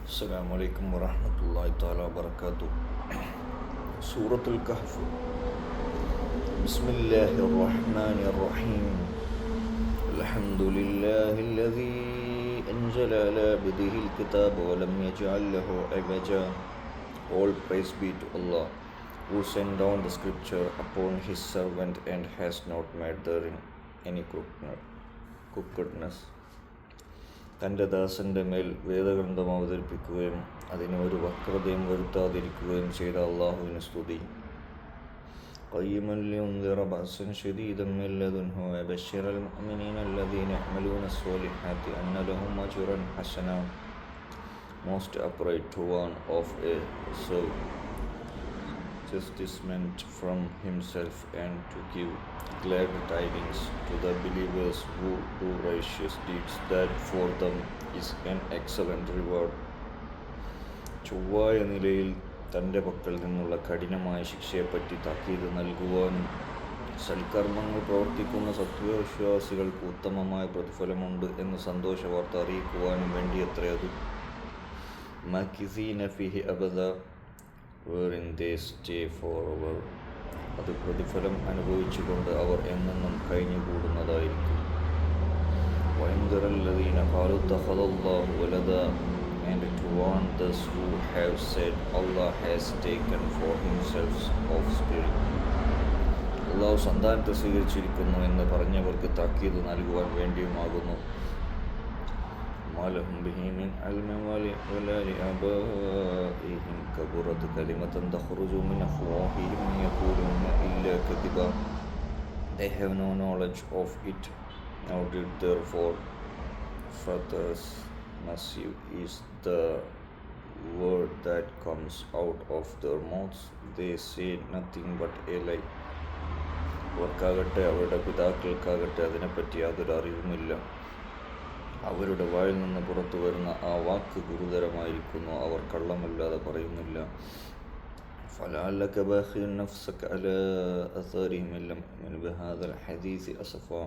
السلام عليكم ورحمة الله تعالى وبركاته. سورة الكهف. بسم الله الرحمن الرحيم. الحمد لله الذي أنزل على عبده الكتاب ولم يجعل له عوجا. All praise be to Allah, who sent down the scripture upon his servant and has not made therein any crookedness. തൻ്റെ ദാസൻ്റെ മേൽ വേദഗ്രന്ഥം അവതരിപ്പിക്കുകയും അതിന് ഒരു വക്രതയും വരുത്താതിരിക്കുകയും ചെയ്ത അള്ളാഹുവിന് സ്തുതി. ഖയ്യിമൻ ലിയുൻദിറ ബഅസൻ ശദീദൻ മിൻ ലദുൻഹു വയബശ്ശിറൽ മുഅ്മിനീന അല്ലദീന യഅമലൂന സ്വാലിഹാത്തി അന്ന ലഹും അജ്റൻ ഹസന. Most upright to one of a chastisement from himself, and to give glad tidings to the believers who do righteous deeds, that for them is an excellent reward. ചൊവ്വായ നിലയിൽ തൻ്റെ പക്കൽ നിന്നുള്ള കഠിനമായ ശിക്ഷയെപ്പറ്റി താക്കീത് നൽകുവാനും സൽക്കർമ്മങ്ങൾ പ്രവർത്തിക്കുന്ന സത്വവിശ്വാസികൾക്ക് ഉത്തമമായ പ്രതിഫലമുണ്ട് എന്ന് സന്തോഷ വാർത്ത അറിയിക്കുവാനും വേണ്ടിയത്രേ അത്. മക്കിസീന ഫിഹി അബദ, wherein they stay forever. അത് പ്രതിഫലം അനുഭവിച്ചുകൊണ്ട് അവർ എന്നെന്നും കഴിഞ്ഞുകൂടുന്നതായിരിക്കും. വയങ്കറല്ലദീന ഖാലു ഇത്തഖദല്ലാഹു വലദാ, and to warn those who have said Allah has taken for himself offspring. അള്ളാഹു സന്താനത്തെ സ്വീകരിച്ചിരിക്കുന്നു എന്ന് പറഞ്ഞവർക്ക് താക്കീത് നൽകുവാൻ വേണ്ടിയുമാകുന്നു. മാലഹും ബിഹി മിൻ ഇൽമിൻ വലാ ലിആബാഇഹിം കബറത് കലിമതൻ തഖ്റുജു മിൻ അഫ്വാഹിഹിം യഖൂലൂന ഇല്ലാ കദിബ. They have no knowledge of it, nor did their forefathers. Massive is the word that comes out of their mouths. They say nothing but a lie. അവർക്കാകട്ടെ അവരുടെ പിതാക്കൾക്കാകട്ടെ അതിനെപ്പറ്റി യാതൊരു അറിവുമില്ല. അവരുടെ വായിൽ നിന്ന് പുറത്തു വരുന്ന ആ വാക്ക് ഗുരുതരമായിരിക്കുന്നു. അവർ കള്ളമല്ലാതെ പറയുന്നില്ല. فَلَعَلَّكَ بَاخِعٌ نَفْسَكَ عَلَى آثَارِهِمْ إِن لَّمْ يُؤْمِنُوا بِهَٰذَا الْحَدِيثِ أَسَفًا.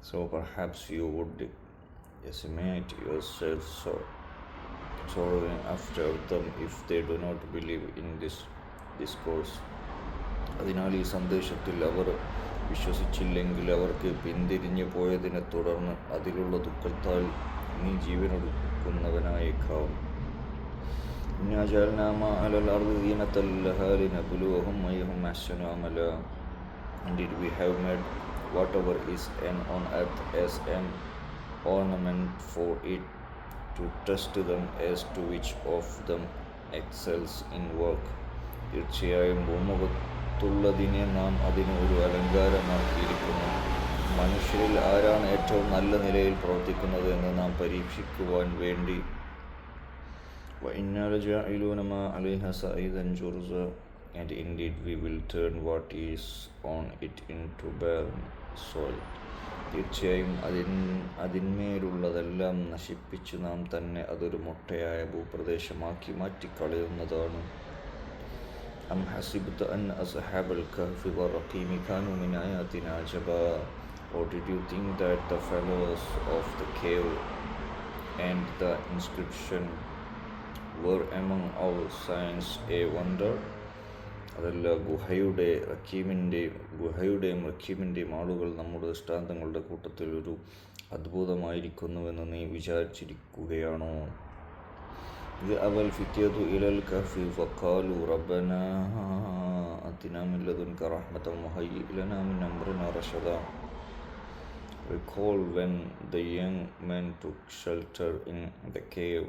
So perhaps you would estimate yourself sorrowing after them if they do not believe in this discourse. അതിനാൽ ഈ സന്ദേശത്തിൽ അവർ വിശ്വസിച്ചില്ലെങ്കിൽ അവർക്ക് പിന്തിരിഞ്ഞു പോയതിനെ തുടർന്ന് അതിലുള്ള ദുഃഖത്താൽ നീ ജീവനൊടുക്കുന്നവനായേക്കാവും. ഇന്നാ ജഅൽനാ മാ അലൽ അർദി സീനത്തൻ ലഹാ ലിനബ്ലുവഹും അയ്യുഹും അഹ്സനു Amala. Indeed, we have made whatever is on earth as an ornament for it, to test them as to which of them excels in work. തീർച്ചയായും ഭൂമുഖത്തുള്ളതിനെ നാം അതിന് ഒരു അലങ്കാരമാക്കിയിരിക്കുന്നു. മനുഷ്യരിൽ ആരാണ് ഏറ്റവും നല്ല നിലയിൽ പ്രവർത്തിക്കുന്നത് എന്ന് നാം പരീക്ഷിക്കുവാൻ വേണ്ടി. وَإِنَّا لَجَاعِلُونَ مَا عَلَيْهَا صَعِيدًا جُرُزًا. And indeed we will turn what is on it into barren soil. തീർച്ചയായും അതിന്മേലുള്ളതെല്ലാം നശിപ്പിച്ച് നാം തന്നെ അതൊരു മൊട്ടയായ ഭൂപ്രദേശമാക്കി മാറ്റിക്കളയുന്നതാണ്. أَمْ حَسِبْتَ أَنَّ أَصْحَابَ الْكَهْفِ وَالرَّقِيمِ كَانُوا مِنْ آيَاتِنَا عَجَبًا. Or did you think that the fellows of the cave and the inscription were among our signs a wonder? അതല്ല, ഗുഹയുടെയും റക്കീമിൻ്റെയും ആളുകൾ നമ്മുടെ ദൃഷ്ടാന്തങ്ങളുടെ കൂട്ടത്തിൽ ഒരു അത്ഭുതമായിരിക്കുന്നുവെന്ന് നീ വിചാരിച്ചിരിക്കുകയാണോ? ذهب الفتية إلى الكهف فقالوا ربنا آتنا من لدنك رحمة وهيئ لنا من أمرنا رشدا. Recall when the young men took shelter in the cave,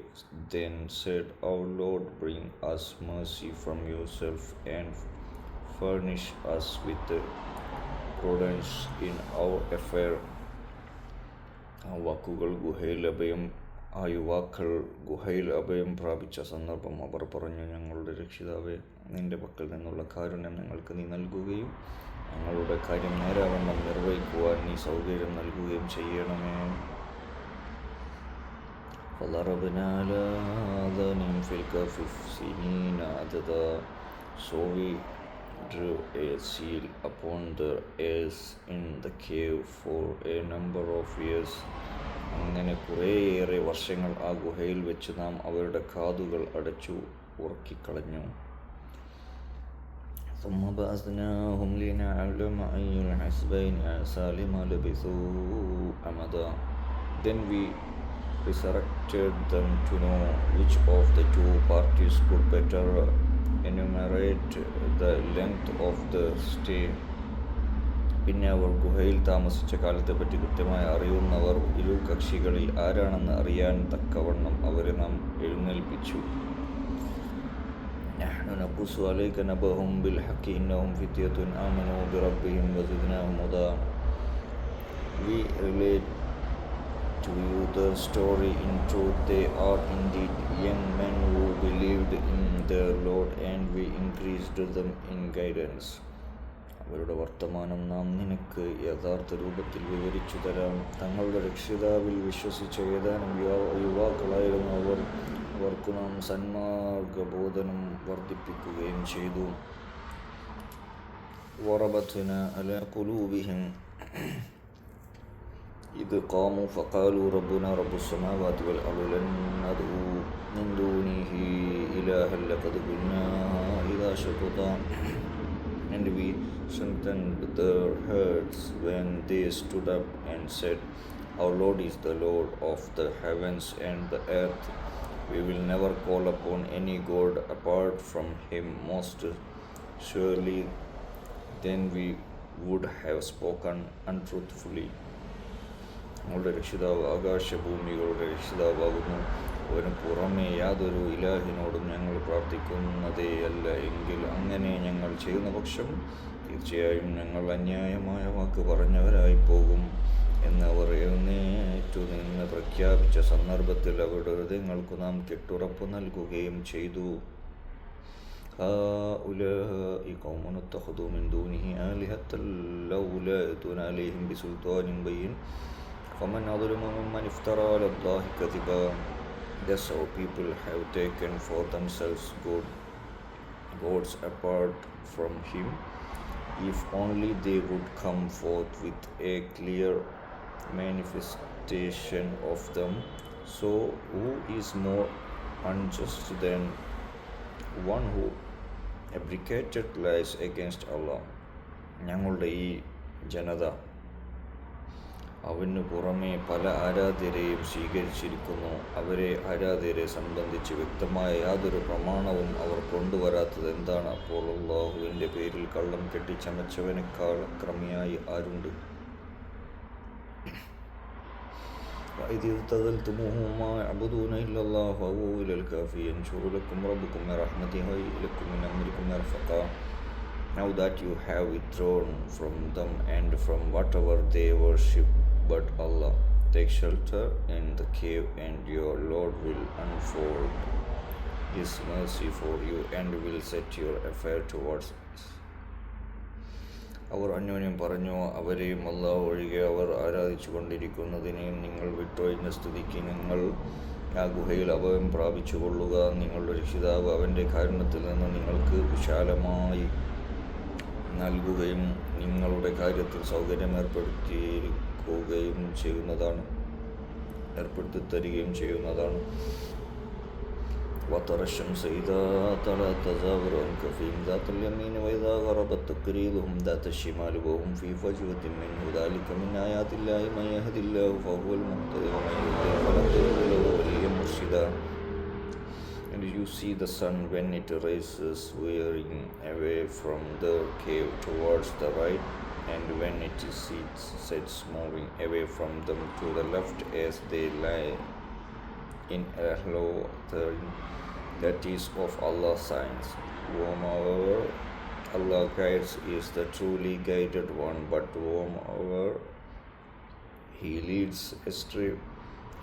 then said, Our Lord, bring us mercy from yourself and furnish us with prudence in our affair. യുവാക്കൾ ഗുഹയിൽ അഭയം പ്രാപിച്ച സന്ദർഭം അവർ പറഞ്ഞു, ഞങ്ങളുടെ രക്ഷിതാവേ, നിന്റെ പക്കൽ നിന്നുള്ള കാരുണ്യം ഞങ്ങൾക്ക് നീ നൽകുകയും ഞങ്ങളുടെ കാര്യം നേരാവണ്ണം നിർവഹിക്കുവാൻ നീ സൗകര്യം നൽകുകയും ചെയ്യണമേ. فَضَرَبْنَا عَلَىٰ آذَانِهِمْ فِي الْكَهْفِ سِنِينَ عَدَدًا. So we drew a seal upon their ears in the cave for a number of years. അങ്ങനെ കുറേയേറെ വർഷങ്ങൾ ആ ഗുഹയിൽ വെച്ച് നാം അവരുടെ കാതുകൾ അടച്ചു ഉറക്കിക്കളഞ്ഞു. ثم بعثناهم لنعلم أي الحزبين أحصى لما لبثوا أمدا. Then we resurrected them to know which of the two parties could better enumerate the length of the stay. പിന്നെ അവർ ഗുഹയിൽ താമസിച്ച കാലത്തെപ്പറ്റി കൃത്യമായി അറിയുന്നവർ ഇരു കക്ഷികളിൽ ആരാണെന്ന് അറിയാൻ തക്കവണ്ണം അവരെ നാം എഴുന്നേൽപ്പിച്ചു. نحن نقص عليك نبأهم بالحق إنهم فتية آمنوا بربهم وزدناهم هدى. We relate to you the story in truth. They are indeed young men who believed in their Lord, and we increased them in guidance. അവരുടെ വർത്തമാനം നാം നിനക്ക് യഥാർത്ഥ രൂപത്തിൽ വിവരിച്ചു തരാം. തങ്ങളുടെ രക്ഷിതാവിൽ വിശ്വസിച്ച ഏതാനും യുവാക്കളായിരുന്നു അവർ. അവർക്ക് നാം സന്മാർഗബോധനം വർദ്ധിപ്പിക്കുകയും ചെയ്തു. വറബത്നാ അലാ ഖുലൂബിഹിം ഇദ് ഖാമൂ ഫഖാലൂ റബ്ബുനാ റബ്ബുസ് സമാവാതി വൽ അർളി ലൻ നദ്ഉ മിൻ ദൂനിഹി ഇലാഹൻ ലഖദ് ഖുൽനാ ഇദാ ശതതാ. And we strengthened their hearts when they stood up and said, Our Lord is the Lord of the heavens and the earth. We will never call upon any god apart from him. Most surely then we would have spoken untruthfully. ഞങ്ങളുടെ രക്ഷിതാവ് ആകാശഭൂമികളുടെ രക്ഷിതാവാകുന്നു. അവന് പുറമെ യാതൊരു ഇലാഹിനോടും ഞങ്ങൾ പ്രാർത്ഥിക്കുന്നതേയല്ല. എങ്കിൽ അങ്ങനെ ഞങ്ങൾ ചെയ്യുന്ന പക്ഷം തീർച്ചയായും ഞങ്ങൾ അന്യായമായ വാക്ക് പറഞ്ഞവരായി പോകും എന്ന് അവർ എഴുന്നേറ്റു നിന്ന് പ്രഖ്യാപിച്ച സന്ദർഭത്തിൽ അവരുടെ ഹൃദയങ്ങൾക്കു നാം കെട്ടുറപ്പ് നൽകുകയും ചെയ്തു. هؤلاء قوم اتخذوا من دونه آلهة لولا يأتون عليهم بسلطان بين فمن أظلم ممن افترى على الله كذبا. Thus our people have taken for themselves gods apart from him. If only they would come forth with a clear manifestation of them. So who is more unjust than one who fabricated lies against Allah? ഞങ്ങളുടെ ഈ ജനത അവന് പുറമെ പല ആരാധ്യരെയും സ്വീകരിച്ചിരിക്കുന്നു. അവരെ ആരാധ്യരെ സംബന്ധിച്ച് വ്യക്തമായ യാതൊരു പ്രമാണവും അവർ കൊണ്ടുവരാത്തത് എന്താണ്? അപ്പോൾ അല്ലാഹുവിൻ്റെ പേരിൽ കള്ളം കെട്ടിച്ചമച്ചവനേക്കാൾ അക്രമിയായി ആരുണ്ട്? وإذ اعتزلتموهم ما يعبدون إلا الله فأووا إلى الكهف ينشر لكم ربكم من رحمته وهيئ لكم من أمركم مرفقا. Now that you have withdrawn from them and from whatever they worship but Allah, take shelter in the cave, and your Lord will unfold His mercy for you and will set your affair towards us. അവർ അന്യോന്യം പറഞ്ഞു, അവരെയും അല്ലാഹു ഒഴികെ അവർ ആരാധിച്ചു കൊണ്ടിരിക്കുന്നതിനെയും നിങ്ങൾ വിട്ടൊഴിഞ്ഞ സ്ഥിതിക്ക് നിങ്ങൾ ആ ഗുഹയിൽ അഭയം പ്രാപിച്ചു കൊള്ളുക. നിങ്ങളുടെ രക്ഷിതാവ് അവൻ്റെ കാരുണ്യത്തിൽ നിന്ന് നിങ്ങൾക്ക് വിശാലമായി നൽകുകയും നിങ്ങളുടെ കാര്യത്തിൽ സൗകര്യം ഏർപ്പെടുത്തി തരികയും ചെയ്യുന്നതാണ്. وترى الشمس إذا طلعت تزاور عن كهفهم ذات اليمين وإذا غربت تقريضهم ذات الشمال وهم في فجوة منه ذلك من آيات الله من يهد الله فهو المهتدي ومن يضلل فلن تجد له وليا مرشدا. And you see the sun when it rises veering away from the cave towards the right, and when it sets moving away from them to the left as they lie in a hollow. That is of Allah's signs. Whomever Allah guides is the truly guided one, but whomever He leads astray,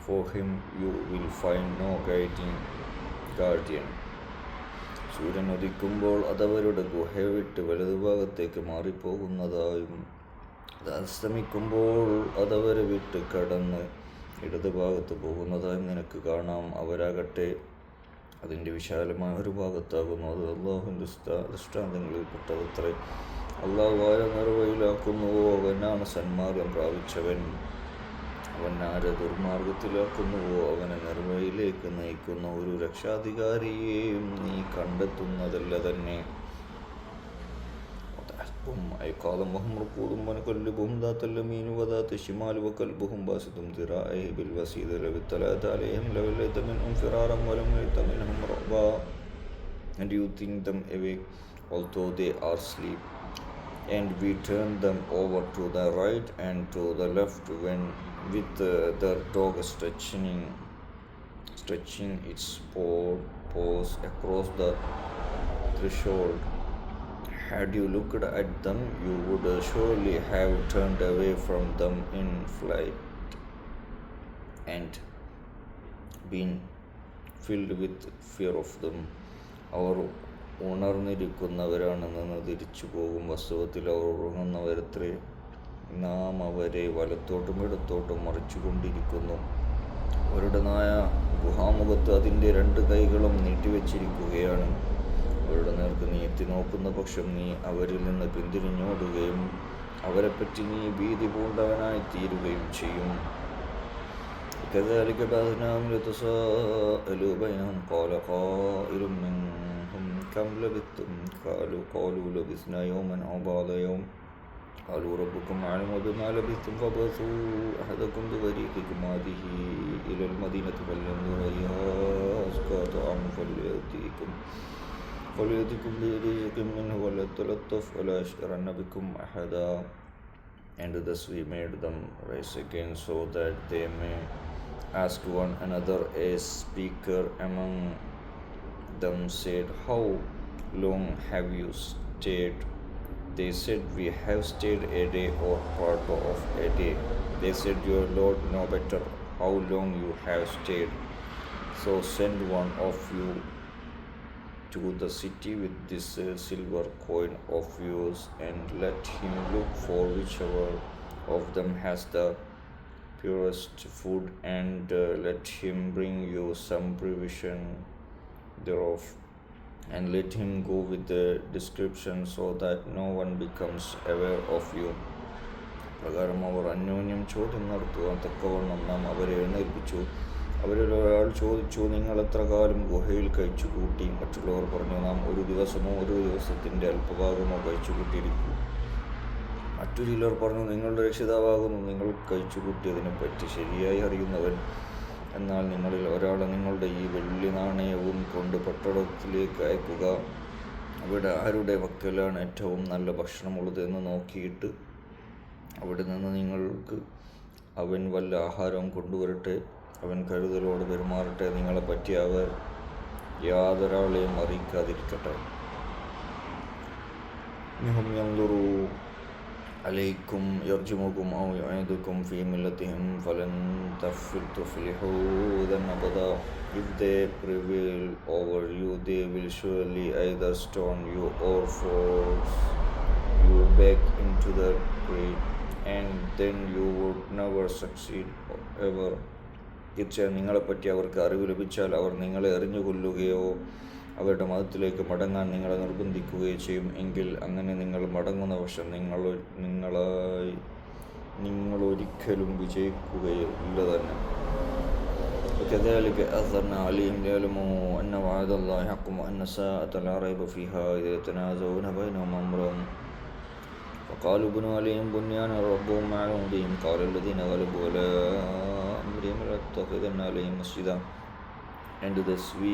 for him you will find no guardian. സൂര്യൻ ഉദിക്കുമ്പോൾ അതവരുടെ ഗുഹ വിട്ട് വലതുഭാഗത്തേക്ക് മാറിപ്പോകുന്നതായും അത് അസ്തമിക്കുമ്പോൾ അതവരെ വിട്ട് കടന്ന് ഇടതുഭാഗത്ത് പോകുന്നതായും നിനക്ക് കാണാം. അവരാകട്ടെ അതിൻ്റെ വിശാലമായ ഒരു ഭാഗത്താകുന്നു. അത് അള്ളാഹുവിൻ്റെ ദൃഷ്ടാന്തങ്ങളിൽപ്പെട്ടതത്രേ. അള്ളാഹു ആരെ നിർവയിലാക്കുന്നുവോ അവനാണ് സന്മാർഗം പ്രാപിച്ചവൻ. അവൻ ആരെ ദുർമാർഗത്തിലാക്കുന്നുവോ അവനെ നിർവ്വഹിയിലേക്ക് നയിക്കുന്ന ഒരു രക്ഷാധികാരിയെയും നീ കണ്ടെത്തുന്നതല്ല തന്നെ. أي قال وهم ركود ونقلبهم ذات اليمين وذات الشمال وكلبهم باسط ذراعيه بالوسيد لو اطلعت عليهم لوليت منهم فرارا ولملئت منهم رعبا. And you think them awake although they are asleep, and we turn them over to the right and to the left when with their dog stretching its paws across the threshold. Had you looked at them, you would surely have turned away from them in flight and been filled with fear of them. അവർ ഉണർന്നിരിക്കുന്നവരാണെന്ന് തിരിച്ചു പോകും. വാസ്തവത്തിൽ അവർ ഉറങ്ങുന്നവരത്രേ. നാം അവരെ വലത്തോട്ടും ഇടത്തോട്ടും മറിച്ചുകൊണ്ടിരിക്കുന്നു. അവരുടെ നായ ഗുഹാമുഖത്ത് അതിൻ്റെ 2 കൈകളും നീട്ടിവെച്ചിരിക്കുകയാണ്. അവരുടെ നേർക്ക് നീ എത്തി നോക്കുന്ന പക്ഷം നീ അവരിൽ നിന്ന് പിന്തിരിഞ്ഞോടുകയും അവരെപ്പറ്റി നീ ഭീതി പൂണ്ടവനായി തീരുകയും ചെയ്യും. كذلك بعثناهم ليتساءلوا بينهم قال قائل منهم كم لبثتم قالوا لبثنا يوما أو بعض يوم قالوا ربكم أعلم بما لبثتم فابعثوا أحدكم بورقكم هذه إلى المدينة فلينظر أيها أزكى طعاما فليأتكم برزق منه وليتلطف ولا يشعرن بكم أحدا. And thus we made them rise again so that they may ask one another. A speaker among them said, How long have you stayed? They said, We have stayed a day or part of a day. They said, Your Lord know better how long you have stayed. So send one of you to the city with this silver coin of yours, and let him look for whichever of them has the purest food, and let him bring you some provision thereof, and let him go with the description so that no one becomes aware of you. പ്രകാരം അവർ അന്യോന്യം ചോദ്യം നടത്തുവാൻ തക്കവണ്ണം നാം അവരെ എഴുന്നേൽപ്പിച്ചു. അവരിൽ ഒരാൾ ചോദിച്ചു, നിങ്ങൾ എത്ര കാലം ഗുഹയിൽ കഴിച്ചു കൂട്ടി? മറ്റുള്ളവർ പറഞ്ഞു, നാം 1 ദിവസമോ 1 ദിവസത്തിൻ്റെ അല്പഭാഗമോ കഴിച്ചു കൂട്ടിയിരിക്കും. മറ്റു ചിലർ പറഞ്ഞു, നിങ്ങളുടെ രക്ഷിതാവാകുന്നു നിങ്ങൾ കഴിച്ചു കൂട്ടിയതിനെപ്പറ്റി ശരിയായി അറിയുന്നവൻ. എന്നാൽ നിങ്ങളിൽ ഒരാളെ നിങ്ങളുടെ ഈ വെള്ളി നാണയവും കൊണ്ട് പട്ടണത്തിലേക്ക് അയക്കുക. അവിടെ ആരുടെ പക്കലാണ് ഏറ്റവും നല്ല ഭക്ഷണമുള്ളത് എന്ന് നോക്കിയിട്ട് അവിടെ നിന്ന് നിങ്ങൾക്ക് അവൻ വല്ല ആഹാരവും കൊണ്ടുവരട്ടെ. അവൻ കരുതലോട് പെരുമാറട്ടെ. നിങ്ങളെപ്പറ്റി അവർ യാതൊരാളെയും അറിയിക്കാതിരിക്കട്ടെ. മിഹും യൻദുറു അലൈക്കും യർജുമുക്കും ഔ യുഈദുക്കും ഫീ മില്ലത്തിഹിം ഫലൻ തുഫ്ലിഹൂ ഇദൻ അബദാ. If they prevail over you, they will surely either stone you or force you back into the grave, and then you would never succeed ever. തീർച്ചയായും നിങ്ങളെപ്പറ്റി അവർക്ക് അറിവ് ലഭിച്ചാൽ അവർ നിങ്ങളെ എറിഞ്ഞു കൊല്ലുകയോ അവരുടെ മതത്തിലേക്ക് മടങ്ങാൻ നിങ്ങളെ നിർബന്ധിക്കുകയോ ചെയ്യും. എങ്കിൽ അങ്ങനെ നിങ്ങൾ മടങ്ങുന്ന പക്ഷം നിങ്ങളൊരിക്കലും വിജയിക്കുകയില്ല തന്നെ. وكذلك أثرنا عليهم ليعلموا أن وعد الله حق وأن الساعة لا ريب فيها إذ يتنازعون بينهم أمرهم فقالوا بنوا عليهم بنيانا ربهم أعلم بهم قال الذين غلبوا على أمرهم لنتخذن عليهم مسجدا. And thus we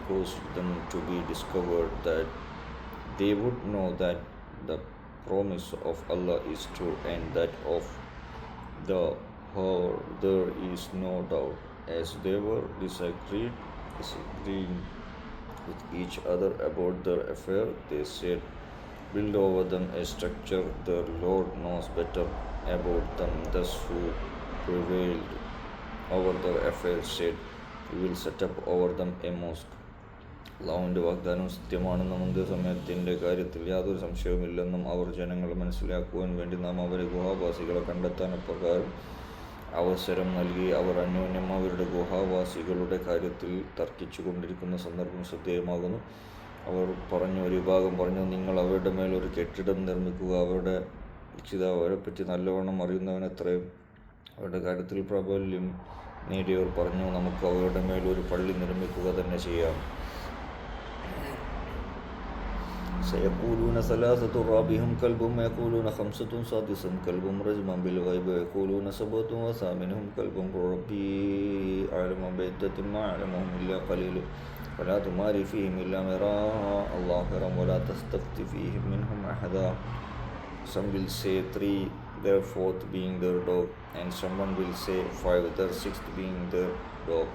caused them to be discovered that they would know that the promise of Allah is true, and that of the whole there is no doubt. As they were disagreeing with each other about their affair, they said, Build over them a structure. Their Lord knows better about them. Thus who prevailed over their affairs said, We will set up over them a mosque. അള്ളാഹുവിൻ്റെ വാഗ്ദാനം സത്യമാണെന്നും അന്ത്യസമയത്തിൻ്റെ കാര്യത്തിൽ യാതൊരു സംശയവുമില്ലെന്നും അവർ ജനങ്ങൾ മനസ്സിലാക്കുവാൻ വേണ്ടി നാം അവരെ ഗുഹാവാസികളെ കണ്ടെത്താൻ അപ്രകാരം അവസരം നൽകി. അവർ അന്യോന്യം അവരുടെ ഗുഹാവാസികളുടെ കാര്യത്തിൽ തർക്കിച്ചു കൊണ്ടിരിക്കുന്ന സന്ദർഭം ശ്രദ്ധേയമാകുന്നു. അവർ പറഞ്ഞു, ഒരു വിഭാഗം പറഞ്ഞു, നിങ്ങൾ അവരുടെ മേലൊരു കെട്ടിടം നിർമ്മിക്കുക. അവരുടെ രക്ഷിതാവ് അവരെപ്പറ്റി നല്ലവണ്ണം അറിയുന്നവനത്രയും. അവരുടെ കാര്യത്തിൽ പ്രാബല്യം നേടിയവർ പറഞ്ഞു, നമുക്ക് അവരുടെ മേൽ ഒരു പള്ളി നിർമ്മിക്കുക തന്നെ ചെയ്യാം. سيقولون ثلاثة رابعهم كلبهم ويقولون خمسة سادسهم كلبهم رجما بالغيب ويقولون سبعة وثامنهم كلبهم ربي أعلم بعدتهم ما يعلمهم إلا قليل فلا تماري فيهم إلا مراء ظاهرا ولا تستفت فيهم منهم أحدا. Some will say 3, their fourth being their dog, and someone will say 5, their sixth being their dog,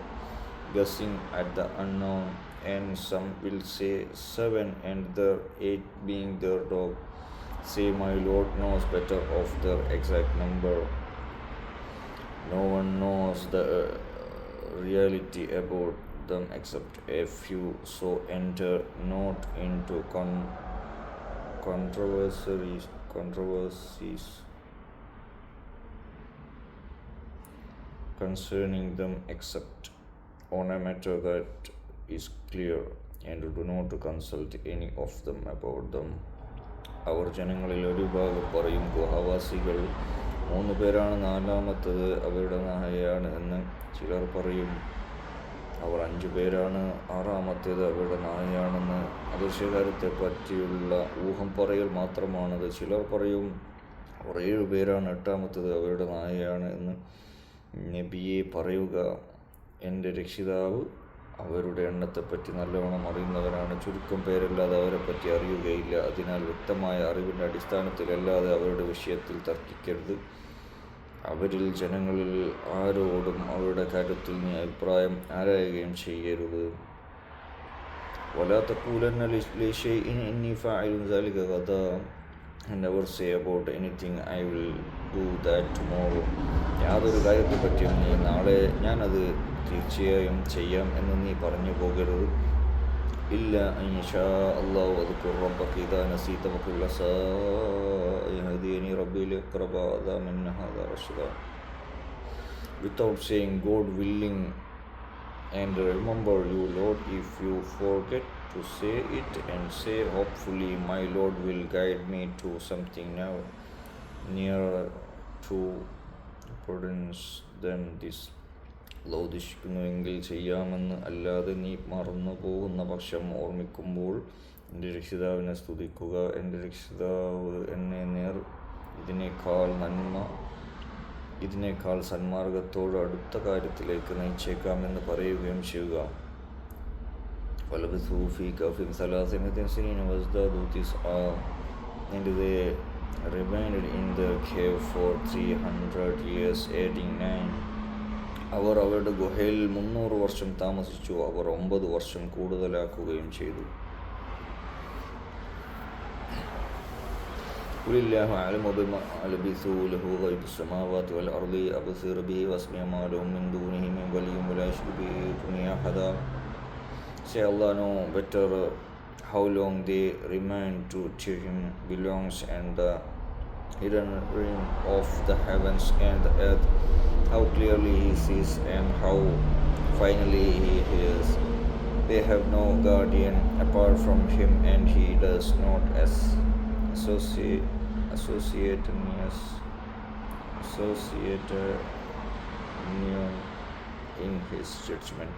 guessing at the unknown. And some will say 7, and their 8 being their dog. Say, my Lord knows better of their exact number. No one knows the reality about them except a few, so enter not into controversies concerning them except on a matter that is clear, and do not consult any of them about them. അവർ ജനങ്ങളിൽ ഒരു ഭാഗം പറയും, ഗുഹാവാസികൾ 3 പേരാണ്, 4-മത്തത് അവരുടെ നായയാണ് എന്ന്. ചിലർ പറയും, അവർ 5 പേരാണ്, 6-മത്തേത് അവരുടെ നായയാണെന്ന്. അദൃശ്യകാര്യത്തെ പറ്റിയുള്ള ഊഹം പറയൽ മാത്രമാണത്. ചിലർ പറയും, അവർ 7 പേരാണ്, 8-മത്തേത് അവരുടെ നായയാണ് എന്ന്. നബിയെ പറയുക, എൻ്റെ രക്ഷിതാവ് അവരുടെ എണ്ണത്തെപ്പറ്റി നല്ലവണ്ണം അറിയുന്നവരാണ്. ചുരുക്കം പേരല്ലാതെ അവരെപ്പറ്റി അറിയുകയില്ല. അതിനാൽ വ്യക്തമായ അറിവിൻ്റെ അടിസ്ഥാനത്തിലല്ലാതെ അവരുടെ വിഷയത്തിൽ തർക്കിക്കരുത്. അവരിൽ ജനങ്ങളിൽ ആരോടും അവരുടെ കാര്യത്തിൽ നീ അഭിപ്രായം ആരായുകയും ചെയ്യരുത്. وَلَا تَقُولَنَّ لِشَيْءٍ إِنِّي فَاعِلٌ ذَلِكَ غَدًا. And never say about anything, I will do that tomorrow. യാതൊരു കാര്യത്തെപ്പറ്റിയും നീ നാളെ ഞാനത് തീർച്ചയായും ചെയ്യാം എന്ന് നീ പറഞ്ഞു പോകരുത്. ഇല്ല ഇൻഷാ അല്ലാഹു അദ്കുർ റബ്ബക ഇദാ നസീത വഖുൽ അസാ യഹ്ദിനി റബ്ബി ലിഅഖ്റബ അദാ മിൻ ഹാദാ റശദാ. Without saying God willing and remember you Lord, if you forget to say it, and say hopefully my Lord will guide me to something now nearer to prudence than this. ഉദ്ദേശിക്കുന്നുവെങ്കിൽ ചെയ്യാമെന്ന്. അല്ലാതെ നീ മറന്നു പോകുന്ന പക്ഷം ഓർമ്മിക്കുമ്പോൾ എൻ്റെ രക്ഷിതാവിനെ സ്തുതിക്കുക. എൻ്റെ രക്ഷിതാവ് എന്നെ ഇതിനേക്കാൾ സന്മാർഗത്തോട് അടുത്ത കാര്യത്തിലേക്ക് നയിച്ചേക്കാമെന്ന് പറയുകയും ചെയ്യുക. وَلَبِثُوا فِي كَهْفِهِمْ 300 سِنِينَ وَازْدَادُوا تِسْعًا. And they remained in their cave for 300 years, adding 9. അവർ അവരുടെ ഗുഹയിൽ 300 വർഷം താമസിച്ചു. അവർ 9 വർഷം കൂടുതലാക്കുകയും ചെയ്തു. قُلِ اللَّهُ أَعْلَمُ بِمَا لَبِثُوا لَهُ غَيْبُ السَّمَاوَاتِ وَالْأَرْضِ أَبْصِرُ بِهِ وَأَسْمَعُ مَا لَهُم مِّن دُونِهِ مِن وَلِيٍّ وَلَا يُشْرِكُ فِي حُكْمِهِ أَحَدًا. Say, Allah know better how long they remain. To him belongs and the hidden realm of the heavens and the earth, how clearly he sees and how finally he hears. They have no guardian apart from him, and he does not associate in his judgment.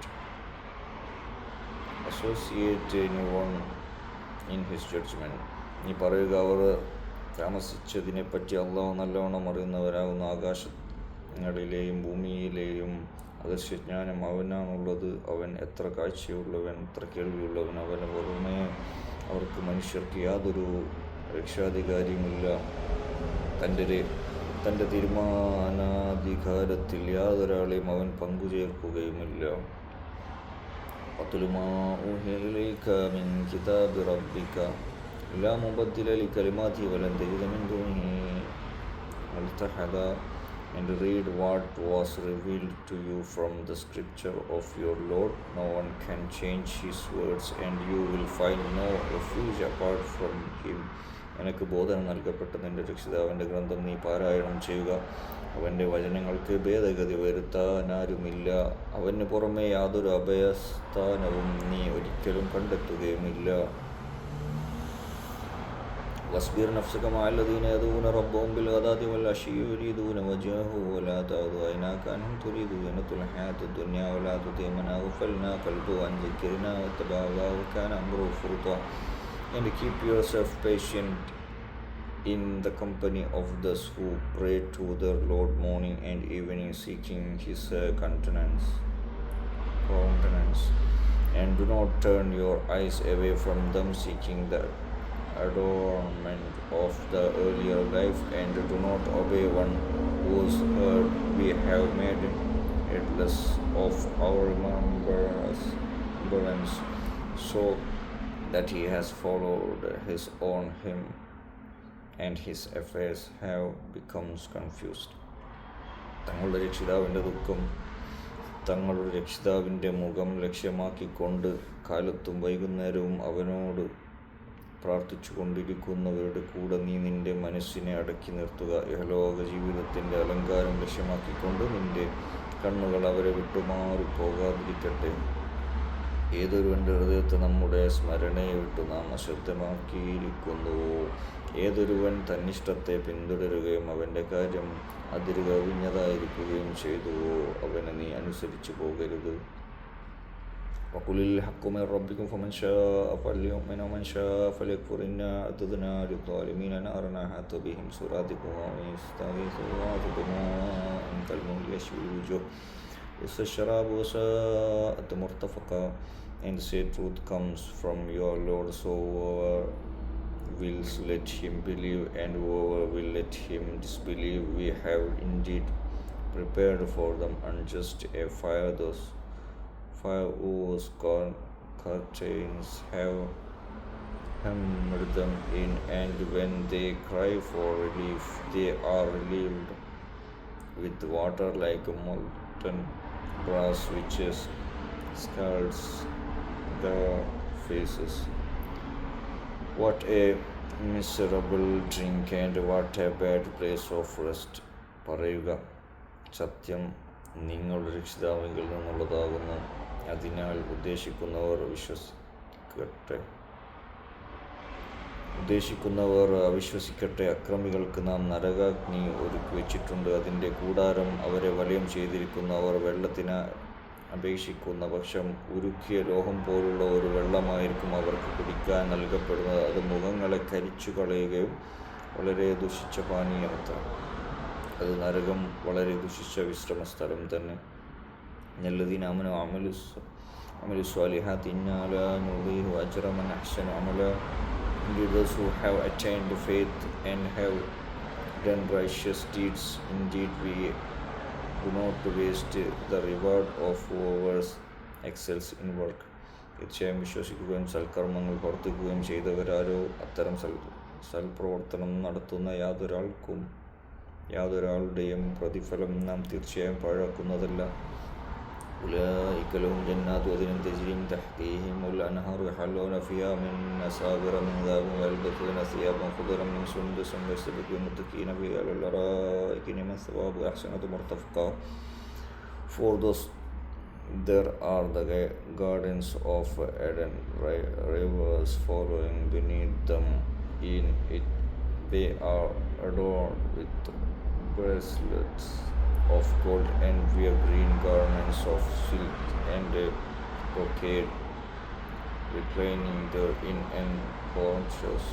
Associate anyone in his judgment. നീ പറയുക, അവർ താമസിച്ചതിനെപ്പറ്റി അള്ളാഹു നല്ലവണ്ണം അറിയുന്നവരാകുന്നു. ആകാശങ്ങളിലെയും ഭൂമിയിലെയും അദൃശ്യജ്ഞാനം അവനാണുള്ളത്. അവൻ എത്ര കാഴ്ചയുള്ളവൻ, എത്ര കേൾവിയുള്ളവൻ. അവന് പുറമേ അവർക്ക് മനുഷ്യർക്ക് യാതൊരു രക്ഷാധികാരിയുമില്ല. തൻ്റെ തീരുമാനാധികാരത്തിൽ യാതൊരാളെയും അവൻ പങ്കുചേർക്കുകയുമില്ല. وَاتْلُ مَا أُوحِيَ إِلَيْكَ مِنْ كِتَابِ رَبِّكَ لَا مُبَدِّلَ لِكَلِمَاتِهِ وَلَنْ تَجِدَ مِنْ دُونِهِ مُلْتَحَدًا. And read what was revealed to you from the scripture of your Lord. No one can change his words, and you will find no refuge apart from him. നിനക്ക് ബോധനം നൽകപ്പെട്ട നിന്റെ രക്ഷിതാവിൻ്റെ ഗ്രന്ഥം നീ പാരായണം ചെയ്യുക. അവൻ്റെ വചനങ്ങൾക്ക് ഭേദഗതി വരുത്താനാരുമില്ല. അവന് പുറമെ യാതൊരു അഭയസ്ഥാനവും നീ ഒരിക്കലും കണ്ടെത്തുകയുമില്ല. واصبر نفسك مع الذين يدعون ربهم بالغداة والعشي يريدون وجهه ولا تعد عيناك عنهم تريد زينة الحياة الدنيا ولا تطع من أغفلنا قلبه عن ذكرنا واتبع هواه وكان أمره فرطا. And keep yourself patient in the company of those who pray to their Lord morning and evening, seeking his countenance. And do not turn your eyes away from them, seeking the adornment of the earlier life, and do not obey one whose heart we have made heedless of our remembrance, so that he has followed his own hymn, and his affairs have become confused. തങ്ങളുടെ രക്ഷിതാവിൻ്റെ ദുഃഖം തങ്ങളുടെ രക്ഷിതാവിൻ്റെ മുഖം ലക്ഷ്യമാക്കിക്കൊണ്ട് കാലത്തും വൈകുന്നേരവും അവനോട് പ്രാർത്ഥിച്ചു കൊണ്ടിരിക്കുന്നവരുടെ കൂടെ നീ നിൻ്റെ മനസ്സിനെ അടക്കി നിർത്തുക. ഇഹലോക ജീവിതത്തിൻ്റെ അലങ്കാരം ലക്ഷ്യമാക്കിക്കൊണ്ട് നിൻ്റെ കണ്ണുകൾ അവരെ വിട്ടുമാറിപ്പോകാതിരിക്കട്ടെ. ഏതൊരുവൻ്റെ ഹൃദയത്തെ നമ്മുടെ സ്മരണയെ വിട്ടു നാം അശ്രദ്ധമാക്കിയിരിക്കുന്നുവോ, ഏതൊരുവൻ തന്നിഷ്ടത്തെ പിന്തുടരുകയും അവൻ്റെ കാര്യം അതിരുകവിഞ്ഞതായിരിക്കുകയും ചെയ്തുവോ, അവനെ നീ അനുസരിച്ചു പോകരുത്. وقل الحق من ربكم فمن شاء فليؤمن ومن شاء فليكفر إنا أعتدنا للظالمين نارا أحاط بهم سرادقها وإن يستغيثوا يغاثوا بماء كالمهل يشوي الوجوه بئس الشراب وساءت مرتفقا. And say, truth comes from your Lord, so whoever will let him believe and whoever will let him disbelieve, we have indeed prepared for them unjust a fire, those fire whose curtains have hemmed them in, and when they cry for relief, they are relieved with water like molten brass, which scalds their faces. What a miserable drink and what a bad place of rest. പറയുക, സത്യം നിങ്ങളുടെ രക്ഷിതാവിങ്കിൽ നിന്നുള്ളതാകുന്നു. അതിനാൽ ഉദ്ദേശിക്കുന്നവർ അവിശ്വസിക്കട്ടെ. അക്രമികൾക്ക് നാം നരകാഗ്നി ഒരുക്കി വെച്ചിട്ടുണ്ട്. അതിൻ്റെ കൂടാരം അവരെ വലയം ചെയ്തിരിക്കുന്നു. അവർ വെള്ളത്തിന് അപേക്ഷിക്കുന്ന പക്ഷം ഉരുക്കിയ ലോഹം പോലുള്ള ഒരു വെള്ളമായിരിക്കും അവർക്ക് കുടിക്കാൻ നൽകപ്പെടുന്നത്. അത് മുഖങ്ങളെ കരിച്ചു കളയുകയും വളരെ ദുഷിച്ച പാനീയമത്ര. അത് നരകം വളരെ ദുഷിച്ച വിശ്രമ സ്ഥലം തന്നെ. الذين آمنوا وعملوا الصالحات إنا لا نضيع أجر من أحسن عملا. Indeed, those who have attained faith and have done righteous deeds, indeed we do not waste the reward of whoever excels in work. തീർച്ചയായും വിശ്വസിക്കുകയും സൽക്കർമ്മങ്ങൾ പ്രവർത്തിക്കുകയും ചെയ്തവരാരോ അത്തരം സൽപ്രവർത്തനം നടത്തുന്ന യാതൊരാളുടെയും പ്രതിഫലം നാം തീർച്ചയായും പാഴാക്കുന്നതല്ല. أولئك لهم جنات عدن تجري من تحتهم الأنهار يحلون فيها من أساور من ذهب ويلبسون ثيابا خضرا من سندس ويستبرقون متكئين فيها على الأرائك نعم الثواب وأحسنت مرتفقا. For those there are the gardens of Eden, rivers flowing beneath them. In it they are adorned with bracelets of gold and wear green garments of silk and brocade, reclining therein in porches.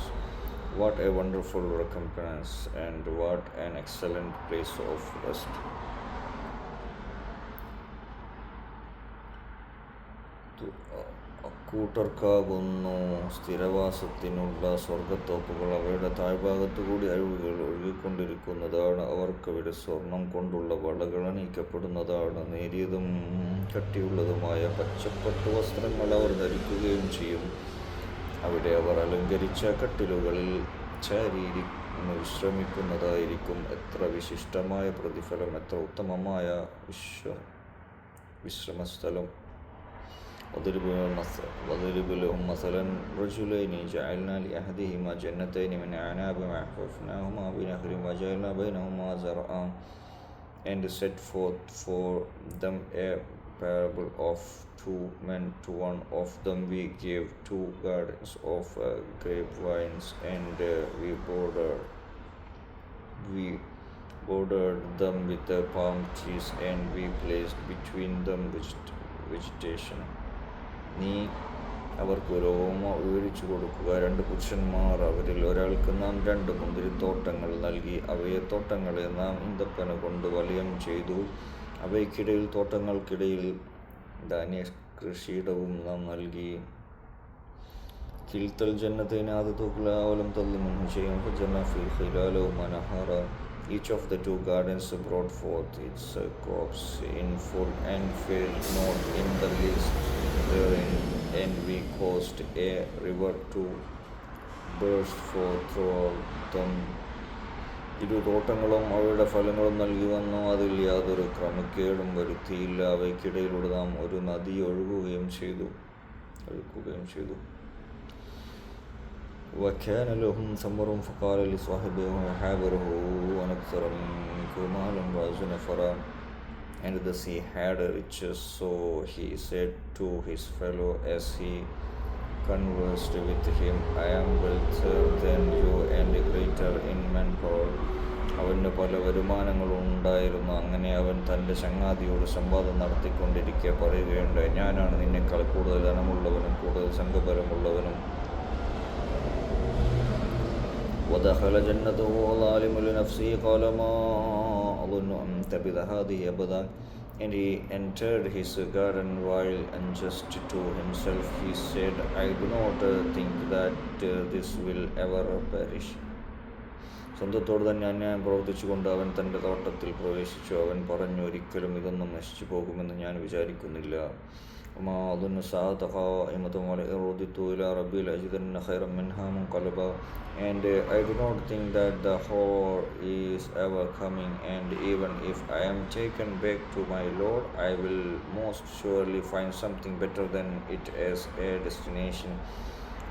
What a wonderful recompense, and what an excellent place of rest. അക്കൂട്ടർക്കാകുന്നു സ്ഥിരവാസത്തിനുള്ള സ്വർഗത്തോപ്പുകൾ. അവയുടെ താഴ്ഭാഗത്തുകൂടി അരുവികൾ ഒഴുകിക്കൊണ്ടിരിക്കുന്നതാണ്. അവർക്കവിടെ സ്വർണം കൊണ്ടുള്ള വളകൾ അണിയിക്കപ്പെടുന്നതാണ്. നേരിയതും കട്ടിയുള്ളതുമായ പച്ചപ്പട്ട് വസ്ത്രങ്ങൾ അവർ ധരിക്കുകയും ചെയ്യും. അവിടെ അവർ അലങ്കരിച്ച കട്ടിലുകളിൽ ചാരിയിരിക്കുന്നു വിശ്രമിക്കുന്നതായിരിക്കും. എത്ര വിശിഷ്ടമായ പ്രതിഫലം, എത്ര ഉത്തമമായ വിശ്രമസ്ഥലം. وضرب لهم مثلا رجلين جعلنا لأحدهما جنتين من أعناب وحففناهما بنخل وجعلنا بينهما زرعا. And set forth for them a parable of two men. To one of them we gave 2 gardens of grapevines, and we bordered them with palm trees, and we placed between them vegetation. നീ അവർക്ക് ഒരു ഓമ വിവരിച്ചു കൊടുക്കുക. 2 പുരുഷന്മാർ, അവരിൽ ഒരാൾക്ക് നാം 2 മുന്തിരിത്തോട്ടങ്ങൾ നൽകി. അവയെ തോട്ടങ്ങളെ നാം ഈന്തപ്പന കൊണ്ട് വലയം ചെയ്തു. അവയ്ക്കിടയിൽ തോട്ടങ്ങൾക്കിടയിൽ ധാന്യ കൃഷിയിടവും നാം നൽകി. كلتا الجنتين آتت أكلها ولم تظلم منه شيئا فجعلنا خلالهما نهرا. Each of the 2 gardens brought forth its crops in full and failed not in the least therein, and we caused a river to burst forth throughout them. 2 തോട്ടങ്ങളും അവയുടെ ഫലങ്ങളും നൽകി വന്നു. അതിൽ യാതൊരു ക്രമക്കേടും വരുത്തിയില്ല. അവയ്ക്കിടയിലൂടെ നാം ഒരു നദി ഒഴുകുകയും ചെയ്തു. وكان لهم ثمر فقال لصاحبه وحاوره أنكثر منك مالا وزنفرا. And the sea had riches, so he said to his fellow as he conversed with him, I am wealthier than you and greater in manpower. അവന് പല വരുമാനങ്ങളും ഉണ്ടായിരുന്നു. അങ്ങനെ അവൻ തൻ്റെ ചങ്ങാതിയോട് സംവാദം നടത്തിക്കൊണ്ടിരിക്കെ പറയുകയുണ്ടായി, ഞാനാണ് നിന്നെക്കാൾ കൂടുതൽ ധനമുള്ളവനും കൂടുതൽ സംഘബലമുള്ളവനും. ودخل جنته ظالم لنفسه قال ما أظن أن تبيد هذه أبدا. And he entered his garden while unjust to himself. He said, I do not think that this will ever perish. സ്വന്തത്തോട് തന്നെ അന്യായം പ്രവർത്തിച്ചുകൊണ്ട് അവൻ തൻ്റെ തോട്ടത്തിൽ പ്രവേശിച്ചു. അവൻ പറഞ്ഞു, ഒരിക്കലും ഇതൊന്നും നശിച്ചു പോകുമെന്ന് ഞാൻ വിചാരിക്കുന്നില്ല. وما أظن الساعة قائمة ولئن رددت إلى ربي لأجدن خيرا منها منقلبا. And I do not think that the hour is ever coming, and even if I am taken back to my Lord, I will most surely find something better than it as a destination.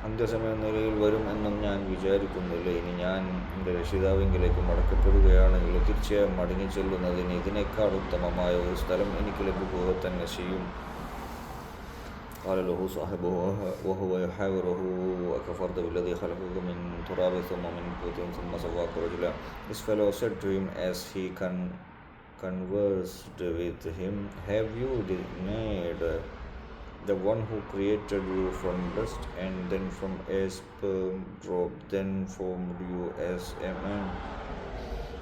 അന്ത്യസമയം നിലയിൽ വരും എന്നും ഞാൻ വിചാരിക്കുന്നില്ല. ഇനി ഞാൻ എൻ്റെ രക്ഷിതാവിങ്കിലേക്ക് മടക്കപ്പെടുകയാണെങ്കിൽ തീർച്ചയായും മടങ്ങിച്ചെല്ലുന്നതിന് ഇതിനേക്കാൾ ഉത്തമമായ ഒരു സ്ഥലം എനിക്ക് ലഭിക്കുക തന്നെ ചെയ്യും. قال له صاحبه وهو يحاوره أكفرت بالذي خلقك من تراب ثم من نطفة ثم سواك رجلا. His fellow said to him as he conversed with him, have you denied the one who created you from dust, and then from a sperm drop, then formed you as a man?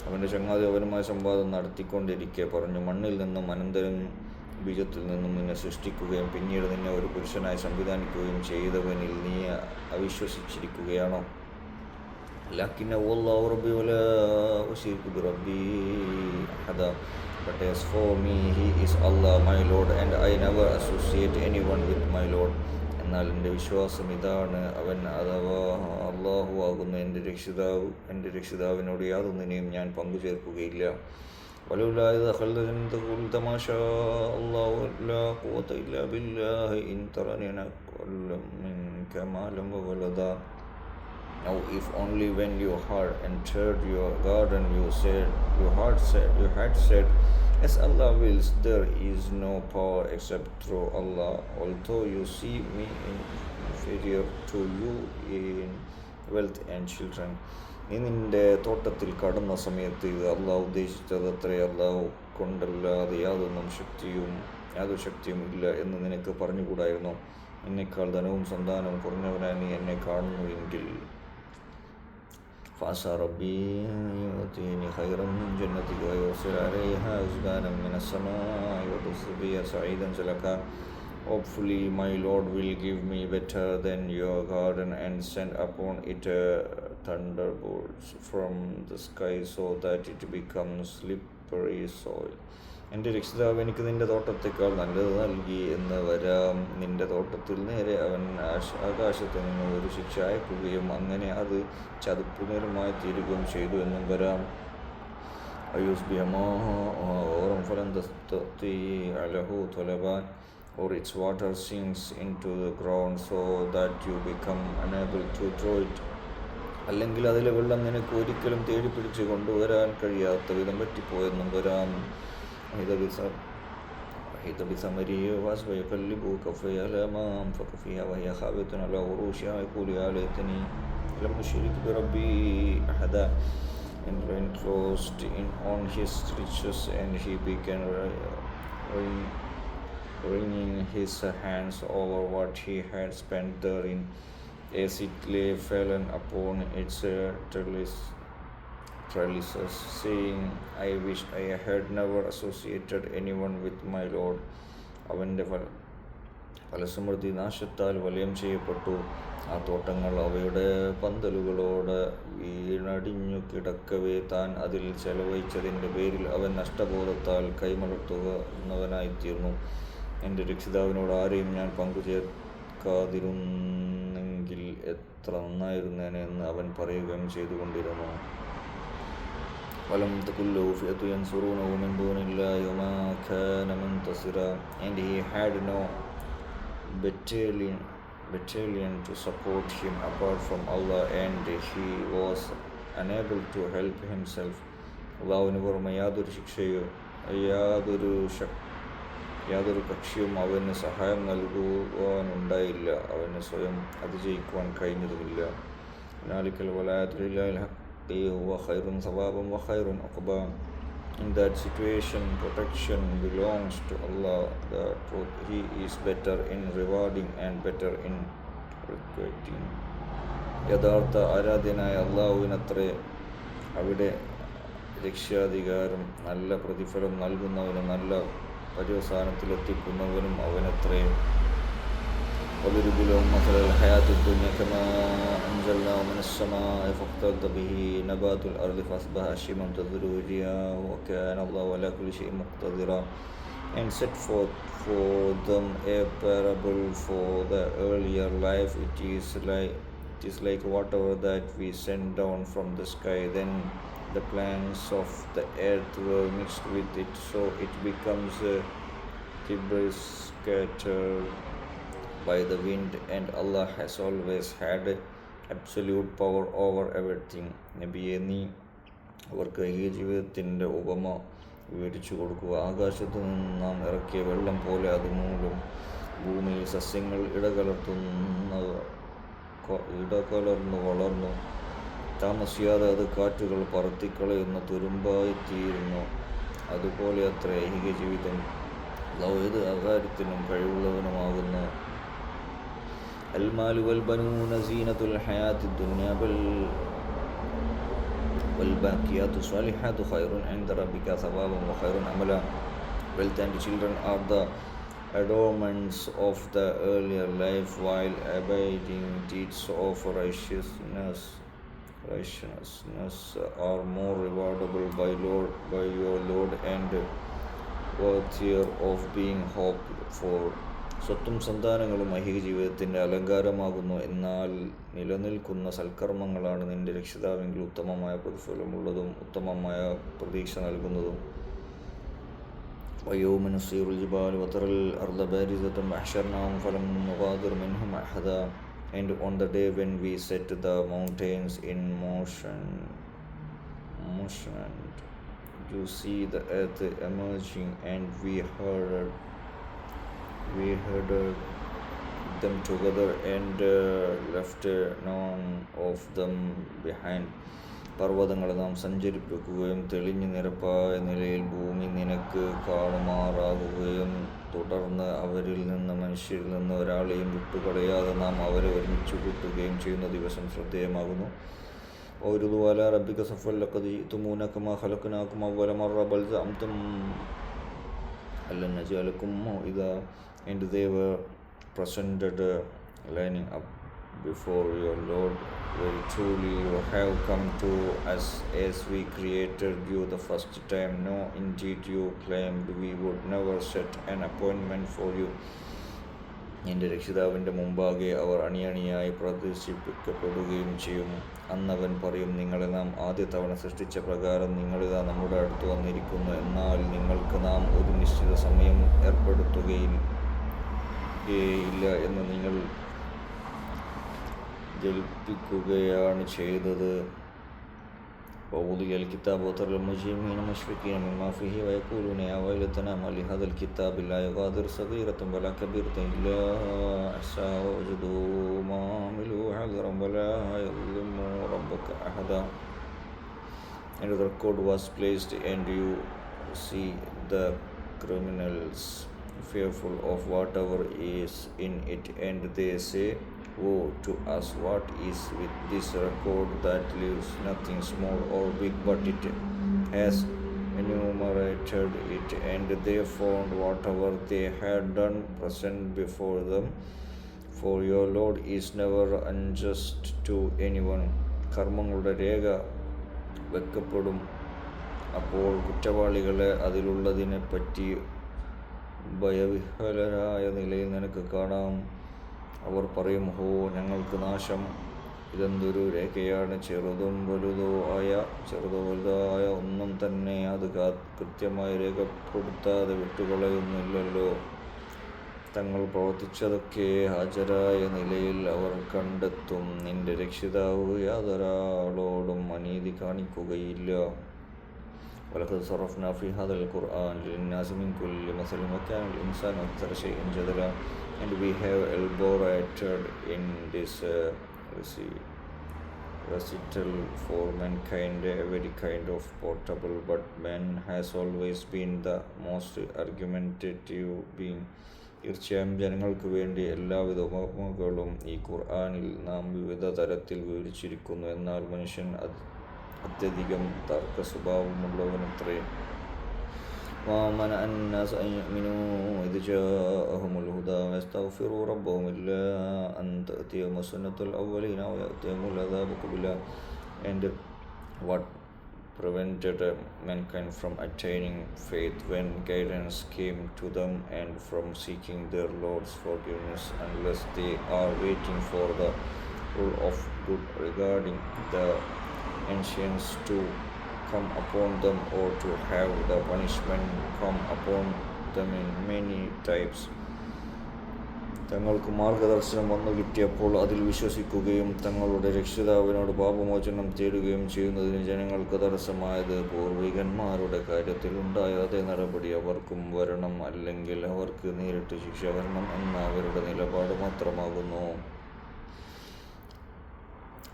അവൻ്റെ ചങ്ങാതി അവനുമായി സംവാദം നടത്തിക്കൊണ്ടിരിക്കെ പറഞ്ഞു, മണ്ണിൽ നിന്നും അനന്തരം ബീജത്തിൽ നിന്നും നിന്നെ സൃഷ്ടിക്കുകയും പിന്നീട് നിന്നെ ഒരു പുരുഷനായി സംവിധാനിക്കുകയും ചെയ്തവനിൽ നീ അവിശ്വസിച്ചിരിക്കുകയാണോ? ലക്കിന്ന വല്ലാഹു റബ്ബി വലാ ഉശ്രികു ബിറബ്ബി അഹദ. But as for me, he is Allah, my Lord, and I never associate anyone with my Lord. എന്നാൽ എൻ്റെ വിശ്വാസം ഇതാണ്, അവൻ അഥവാ അള്ളാഹു ആകുന്ന എൻ്റെ രക്ഷിതാവിനോട് യാതൊന്നിനെയും ഞാൻ പങ്കുചേർക്കുകയില്ല. ولولا إذا دخلت جنتك قلت ما شاء الله لا قوة إلا بالله إن ترني أنا أقل منك مالا وولدا. Now if only when you had entered your garden you had said, as Allah wills, there is no power except through Allah, although you see me inferior to you in wealth and children. നീ നിൻ്റെ തോട്ടത്തിൽ കടന്ന സമയത്ത് ഇത് അള്ളാഹു ഉദ്ദേശിച്ചതത്രേ, അള്ളാഹു കൊണ്ടല്ലാതെ യാതൊരു ശക്തിയും ഇല്ല എന്ന് നിനക്ക് പറഞ്ഞുകൂടായിരുന്നു. എന്നെക്കാൾ ധനവും സന്താനവും കുറഞ്ഞവനായി നീ എന്നെ കാണുന്നുവെങ്കിൽ. فعسى ربي يؤتيني خيرا من جنتك ويرسل عليها حسبانا من السماء وتصب بي سعيدا سلكا. Hopefully my Lord will give me better than your garden and send upon it thunderbolts from the sky so that it becomes slippery soil. എൻ്റെ രക്ഷിതാവ് എനിക്ക് നിൻ്റെ തോട്ടത്തേക്കാൾ നല്ലത് നൽകി എന്ന് വരാം. നിൻ്റെ തോട്ടത്തിൽ നേരെ അവൻ ആകാശത്ത് നിന്ന് ഒരു ശിക്ഷ അയക്കുകയും അങ്ങനെ അത് ചതുപ്പുനിലമായി തീരുകയും ചെയ്തു എന്നും വരാം. or its water sinks into the ground so that you become unable to draw it. അല്ലെങ്കിൽ അതിലെ വെള്ളം നിനക്ക് ഒരിക്കലും തേടി പിടിച്ച് കൊണ്ടുവരാൻ കഴിയാത്ത വിധം പറ്റിപ്പോയെന്നും വരാം. وأحيط بثمره وأصبح يقلب كفيه على ما أنفق فيها وهي خاوية على عروشها يقول يا ليتني لم أشرك بربي أحدا. And rain closed in on his riches, and he began wringing his hands over what he had spent therein, as it lay fallen upon its trellises, saying, I wish I had never associated anyone with my Lord. അവൻ്റെ ഫലസമൃദ്ധി നാശത്താൽ വലയം ചെയ്യപ്പെട്ടു. ആ തോട്ടങ്ങൾ അവയുടെ പന്തലുകളോട് വീണടിഞ്ഞു കിടക്കവേ താൻ അതിൽ ചെലവഴിച്ചതിൻ്റെ പേരിൽ അവൻ നഷ്ടബോധത്താൽ കൈമലർത്തുന്നവനായിത്തീർന്നു. എൻ്റെ രക്ഷിതാവിനോട് ആരെയും ഞാൻ പങ്കുചേർക്കാതിരുന്നെങ്കിൽ എത്ര നന്നായിരുന്നേനെ എന്ന് അവൻ പറയുകയും ചെയ്തുകൊണ്ടിരുന്നു. وَلَمْ تَكُنْ لَهُ فِئَةٌ يَنْصُرُونَهُ مِنْ دُونِ اللَّهِ وَمَا كَانَ مُنْتَصِرًا. And he had no battalion to support him apart from Allah, and he was unable to help himself. അള്ളാഹുവിന് പുറമെ യാതൊരു കക്ഷിയും അവന് സഹായം നൽകുവാനുണ്ടായില്ല. അവന് സ്വയം അതിജയിക്കുവാൻ കഴിഞ്ഞതുമില്ല. ഹുനാലിക്കൽ വലായത്തു ലില്ലാഹിൽ ഹഖ് വഹുവ ഖൈറുൻ സവാബൻ വഖൈറുൻ ഉഖബാ. In that situation, protection belongs to Allah, the truth. He is better in rewarding and better in requiting. യഥാർത്ഥ ആരാധ്യനായ അള്ളാഹുവിനത്രേ അവിടെ രക്ഷാധികാരം. നല്ല പ്രതിഫലം നൽകുന്നവനും നല്ല പര്യവസാനത്തിലെത്തിക്കുന്നവനും അവനത്രേ. وَاضْرِبْ لَهُم مَثَلَ الْحَيَاةِ الدُّنْيَا كَمَاءٍ أَنزَلْنَاهُ مِنَ السَّمَاءِ فَاخْتَلَطَ بِهِ نَبَاتُ الْأَرْضِ فَأَصْبَحَ هَشِيمًا تَذْرُوهُ الرِّيَاحُ وَكَانَ اللَّهُ عَلَى كُلِّ شَيْءٍ مُقْتَدِرًا. And set forth for them a parable for the earlier life. It is like water that we send down from the sky. Then the plants of the earth were mixed with it, so it becomes fibrous, scattered by the wind, and Allah has always had absolute power over everything. നബിയെ, നീ അവർക്ക് ഈ ജീവിതത്തിൻ്റെ ഉപമ വിവരിച്ചു കൊടുക്കുക. ആകാശത്തു നിന്ന് നാം ഇറക്കിയ വെള്ളം പോലെ അതുമൂലം ഭൂമിയിൽ സസ്യങ്ങൾ ഇടകലർന്നു വളർന്നു. താമസിയാതെ അത് കാറ്റുകൾ പറത്തിക്കളയുന്ന തുരുമ്പായിത്തീരുന്നു. അതുപോലെ അത്ര ഐഹിക ജീവിതം. അല്ലാഹു ഏത് അകാര്യത്തിനും കഴിവുള്ളവനുമാകുന്നു. المال والبنون زينة الحياة الدنيا والباقيات الصالحات خير عند ربك ثوابا وخير أملا. Wealth and children are the adornments of the earlier life, while abiding deeds of righteousness are more rewardable by your Lord and worthier of being hoped for. സ്വത്തും സന്താനങ്ങളും ഐഹിക ജീവിതത്തിൻ്റെ അലങ്കാരമാകുന്നു. എന്നാൽ നിലനിൽക്കുന്ന സൽക്കർമ്മങ്ങളാണ് നിന്റെ രക്ഷിതാവെങ്കിൽ ഉത്തമമായ പ്രതിഫലമുള്ളതും ഉത്തമമായ പ്രതീക്ഷ നൽകുന്നതും. وَيَوْمَ نُسَيِّرُ الْجِبَالَ وَتَرَى الْأَرْضَ بَارِزَةً وَحَشَرْنَاهُمْ فَلَمْ نُغَادِرْ مِنْهُمْ أَحَدًا. And on the day when we set the mountains in motion and you see the earth emerging, and we herded them together and left none of them behind. പർവ്വതങ്ങളെ നാം സഞ്ചരിപ്പിക്കുകയും തെളിഞ്ഞു നിരപ്പായ നിലയിൽ ഭൂമി നിനക്ക് കാണുമാറാകുകയും തുടർന്ന് അവരിൽ നിന്ന് മനുഷ്യരിൽ നിന്ന് ഒരാളെയും വിട്ടുകളയാതെ നാം അവരെ ഒരുമിച്ച് കൂട്ടുകയും ചെയ്യുന്ന ദിവസം ശ്രദ്ധേയമാകുന്നു. وَاعْرِضُوا عَلَىٰ رَبِّكَ صَفًّا لَقَدْ جِئْتُمُونَا كَمَا خَلَقْنَاكُمْ أَوَّلَ مَرَّةٍ بَلْ زَعَمْتُمْ أَن لَّن نَّجْعَلَ لَكُم مَّوْعِدًا. And they were presented lining up before your Lord. Very truly you have come to us as we created you the first time. No, indeed you claimed we would never set an appointment for you. നിന്റെ രക്ഷിതാവിൻ്റെ മുമ്പാകെ അവർ അണിയണിയായി പ്രദർശിപ്പിക്കപ്പെടുകയും ചെയ്യും. അന്നവൻ പറയും, നിങ്ങളെ നാം ആദ്യ തവണ സൃഷ്ടിച്ച പ്രകാരം നിങ്ങളിതാ നമ്മുടെ അടുത്ത് വന്നിരിക്കുന്നു. എന്നാൽ നിങ്ങൾക്ക് നാം ഒരു നിശ്ചിത സമയം ഏർപ്പെടുത്തുകയില്ല എന്ന് നിങ്ങൾ ജൽപ്പിക്കുകയാണ് ചെയ്തത്. ووضع الكتاب وترى المجرمين مشفقين مما فيه ويقولون يا ويلتنا ما لهذا الكتاب لا يغادر صغيرة ولا كبيرة إلا أحصاها ووجدوا ما عملوا حاضرا ولا يظلم ربك أحدا. And the record was placed, and you see the criminals fearful of whatever is in it, and they say, woe to us, what is with this record that leaves nothing small or big, but it has enumerated it, and they found whatever they had done present before them. For your Lord is never unjust to anyone. കർമ്മങ്ങളുടെ രേഖ വെക്കപ്പെടും. അപ്പോൾ കുറ്റവാളികളെ അതിലുള്ളതിനെപ്പറ്റി ഭയവിഹ്വലരായ നിലയിൽ നിനക്ക് കാണാം. അവർ പറയും, ഹോ ഞങ്ങൾക്ക് നാശം, ഇതെന്തൊരു രേഖയാണ്, ചെറുതോ വലുതോ ആയ ഒന്നും തന്നെ അത് കൃത്യമായി രേഖപ്പെടുത്താതെ വിട്ടുകളയുന്നില്ലല്ലോ. തങ്ങൾ പ്രവർത്തിച്ചതൊക്കെ ഹാജരായ നിലയിൽ അവർ കണ്ടെത്തും. നിന്റെ രക്ഷിതാവ് യാതൊരാളോടും അനീതി കാണിക്കുകയില്ല. ولقد صرفنا في هذا القرآن للناس من كل مثل وكان الإنسان أكثر شيء جدلا. And we have elaborated in this recital for mankind every kind of portable, but man has always been the most argumentative being. തീർച്ചയായും ജനങ്ങൾക്ക് വേണ്ടി എല്ലാവിധ ഉപമകളും ഈ ഖുർആനിൽ നാം വിവിധ തരത്തിൽ വിവരിച്ചിരിക്കുന്നു. എന്നാൽ മനുഷ്യൻ അത്യധികം തർക്ക സ്വഭാവമുള്ളവനത്രേ. ومنع الناس أن يؤمنوا إذ جاءهم الهدى ويستغفروا ربهم إلا أن تأتيهم سنة الأولين أو يأتيهم العذاب قبلا. And what prevented mankind from attaining faith when guidance came to them and from seeking their Lord's forgiveness, unless they are waiting for the rule of good regarding the ancients to come upon them, or to have the punishment come upon them in many types. തങ്ങൾക്ക് മാർഗദർശനം വന്നു കിട്ടിയപ്പോൾ അതിൽ വിശ്വസിക്കുകയും തങ്ങളുടെ രക്ഷിതാവിനോട് പാപമോചനം തേടുകയും ചെയ്യുന്നതിന് ജനങ്ങൾക്ക് തടസ്സമായത് പൂർവികന്മാരുടെ കാര്യത്തിൽ ഉണ്ടായ അതേ നടപടി അവർക്കും വരണം, അല്ലെങ്കിൽ അവർക്ക് നേരിട്ട് ശിക്ഷ വരണം എന്ന അവരുടെ നിലപാട് മാത്രമാകുന്നു.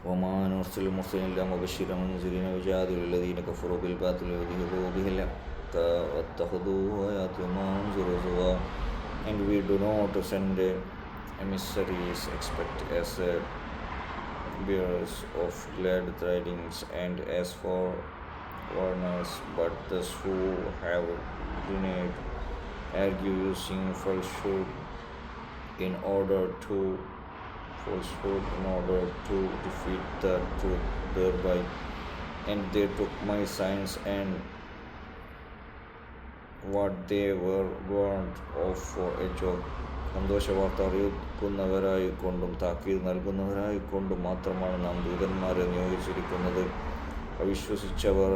وما نرسل المرسلين إلا مبشرا ومنذرين ويجادل الذين كفروا بالباطل ليدحضوا به الحق واتخذوا آياتي وما أنذروا هزوا. And we do not send emissaries except as bearers of glad tidings and as for warners, but those who have denied argue using falsehood in order to defeat the truth thereby. And they took my signs and what they were warned of for a joke. സന്തോഷവാർത്ത അറിയിക്കുന്നവരായിക്കൊണ്ടും താക്കീത് നൽകുന്നവരായിക്കൊണ്ടും മാത്രമാണ് നാം ദൂതന്മാരെ നിയോഗിച്ചിരിക്കുന്നത്. അവിശ്വസിച്ചവർ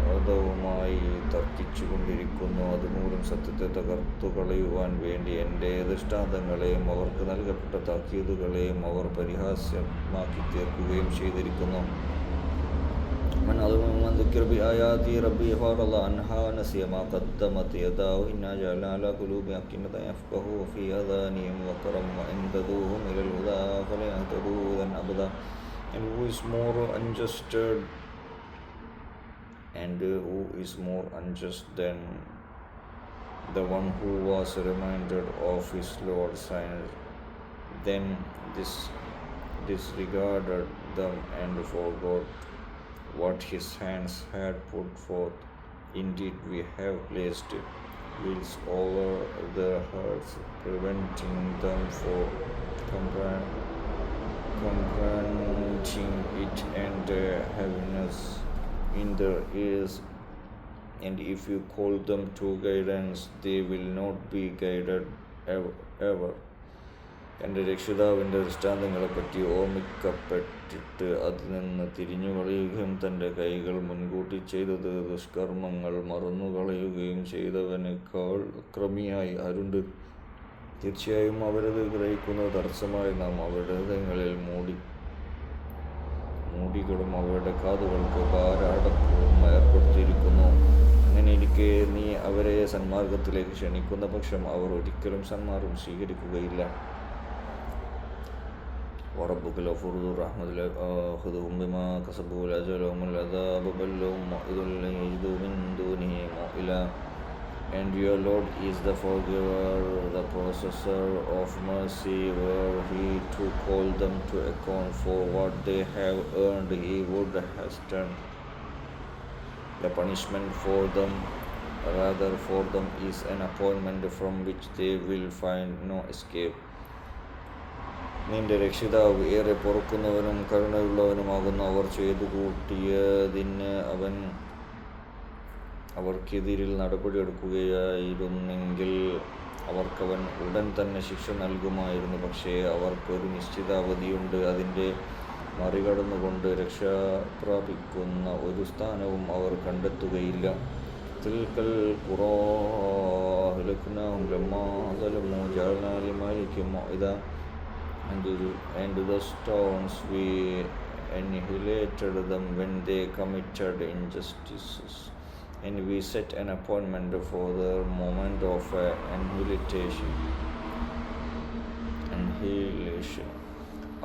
മദ്യവധവുമായി തർക്കിച്ചു കൊണ്ടിരിക്കുന്നു. അതുമൂലം സത്യത്തെ തകർത്തു കളയുവാൻ വേണ്ടി എൻ്റെ ദൃഷ്ടാന്തങ്ങളെയും അവർക്ക് നൽകപ്പെട്ട താക്കീതുകളെയും അവർ പരിഹാസ്യമാക്കി തീർക്കുകയും ചെയ്തിരിക്കുന്നു. من أظلم ممن ذكر بآيات ربه فأعرض عنها ونسي ما قدمت يداه إنا جعلنا على قلوبهم أكنة يفقهوا وفي آذانهم وقرا وإن تدعوهم إلى الهدى فلن يهتدوا إذا أبدا. And who is more unjust than the one who was reminded of his Lord's signs, then disregarded them and forgot what his hands had put forth. Indeed, we have placed wheels over their hearts, preventing them from comprehending it, and heaviness in their ears. And if you call them to guidance, they will not be guided ever. എൻ്റെ രക്ഷിതാവിൻ്റെ ദൃഷ്ടാന്തങ്ങളെപ്പറ്റി ഓർമ്മിക്കപ്പെട്ടിട്ട് അതിൽ നിന്ന് തിരിഞ്ഞു കളയുകയും തൻ്റെ കൈകൾ മുൻകൂട്ടി ചെയ്തത് ദുഷ്കർമ്മങ്ങൾ മറന്നുകളയുകയും ചെയ്തവനേക്കാൾ അക്രമിയായി ആരുണ്ട്? തീർച്ചയായും അവരത് ഗ്രഹിക്കുന്നത് തടസ്സമായി നാം അവരുടെ ഹൃദയങ്ങളിൽ മുടികളും അവരുടെ കാതുകൾക്ക് ഭാരാടക്കവും ഏർപ്പെടുത്തിയിരിക്കുന്നു. അങ്ങനെയിരിക്കെ നീ അവരെ സന്മാർഗത്തിലേക്ക് ക്ഷണിക്കുന്ന പക്ഷം അവർ ഒരിക്കലും സന്മാർഗം സ്വീകരിക്കുകയില്ല. وربك الغفور ذو الرحمة لا يؤاخذهم بما كسبوا لأجلهم العذاب بل لهم موعد لن يجدوا من دونه موئلا. And your Lord is the forgiver, the possessor of mercy. Were he to call them to account for what they have earned, he would hasten the punishment for them. Rather, for them is an appointment from which they will find no escape. നിന്റെ രക്ഷിതാവ് ഏറെ പൊറുക്കുന്നവനും കരുണയുള്ളവനുമാകുന്നു. അവർ ചെയ്തു കൂട്ടിയതിന് അവൻ അവർക്കെതിരിൽ നടപടിയെടുക്കുകയായിരുന്നെങ്കിൽ അവർക്കവൻ ഉടൻ തന്നെ ശിക്ഷ നൽകുമായിരുന്നു. പക്ഷേ അവർക്കൊരു നിശ്ചിത അവധിയുണ്ട്. അതിൻ്റെ മറികടന്നുകൊണ്ട് രക്ഷ പ്രാപിക്കുന്ന ഒരു സ്ഥാനവും അവർ കണ്ടെത്തുകയില്ല. തിൽക്കൽ ഖുറാ അഹ്ലക്നാഹും ലമ്മാ ളലമൂ ജഅൽനാ ലിമലികിഹിം മൗഇദ. And the stones we annihilated them when they committed injustices, and we set an appointment for the moment of annihilation.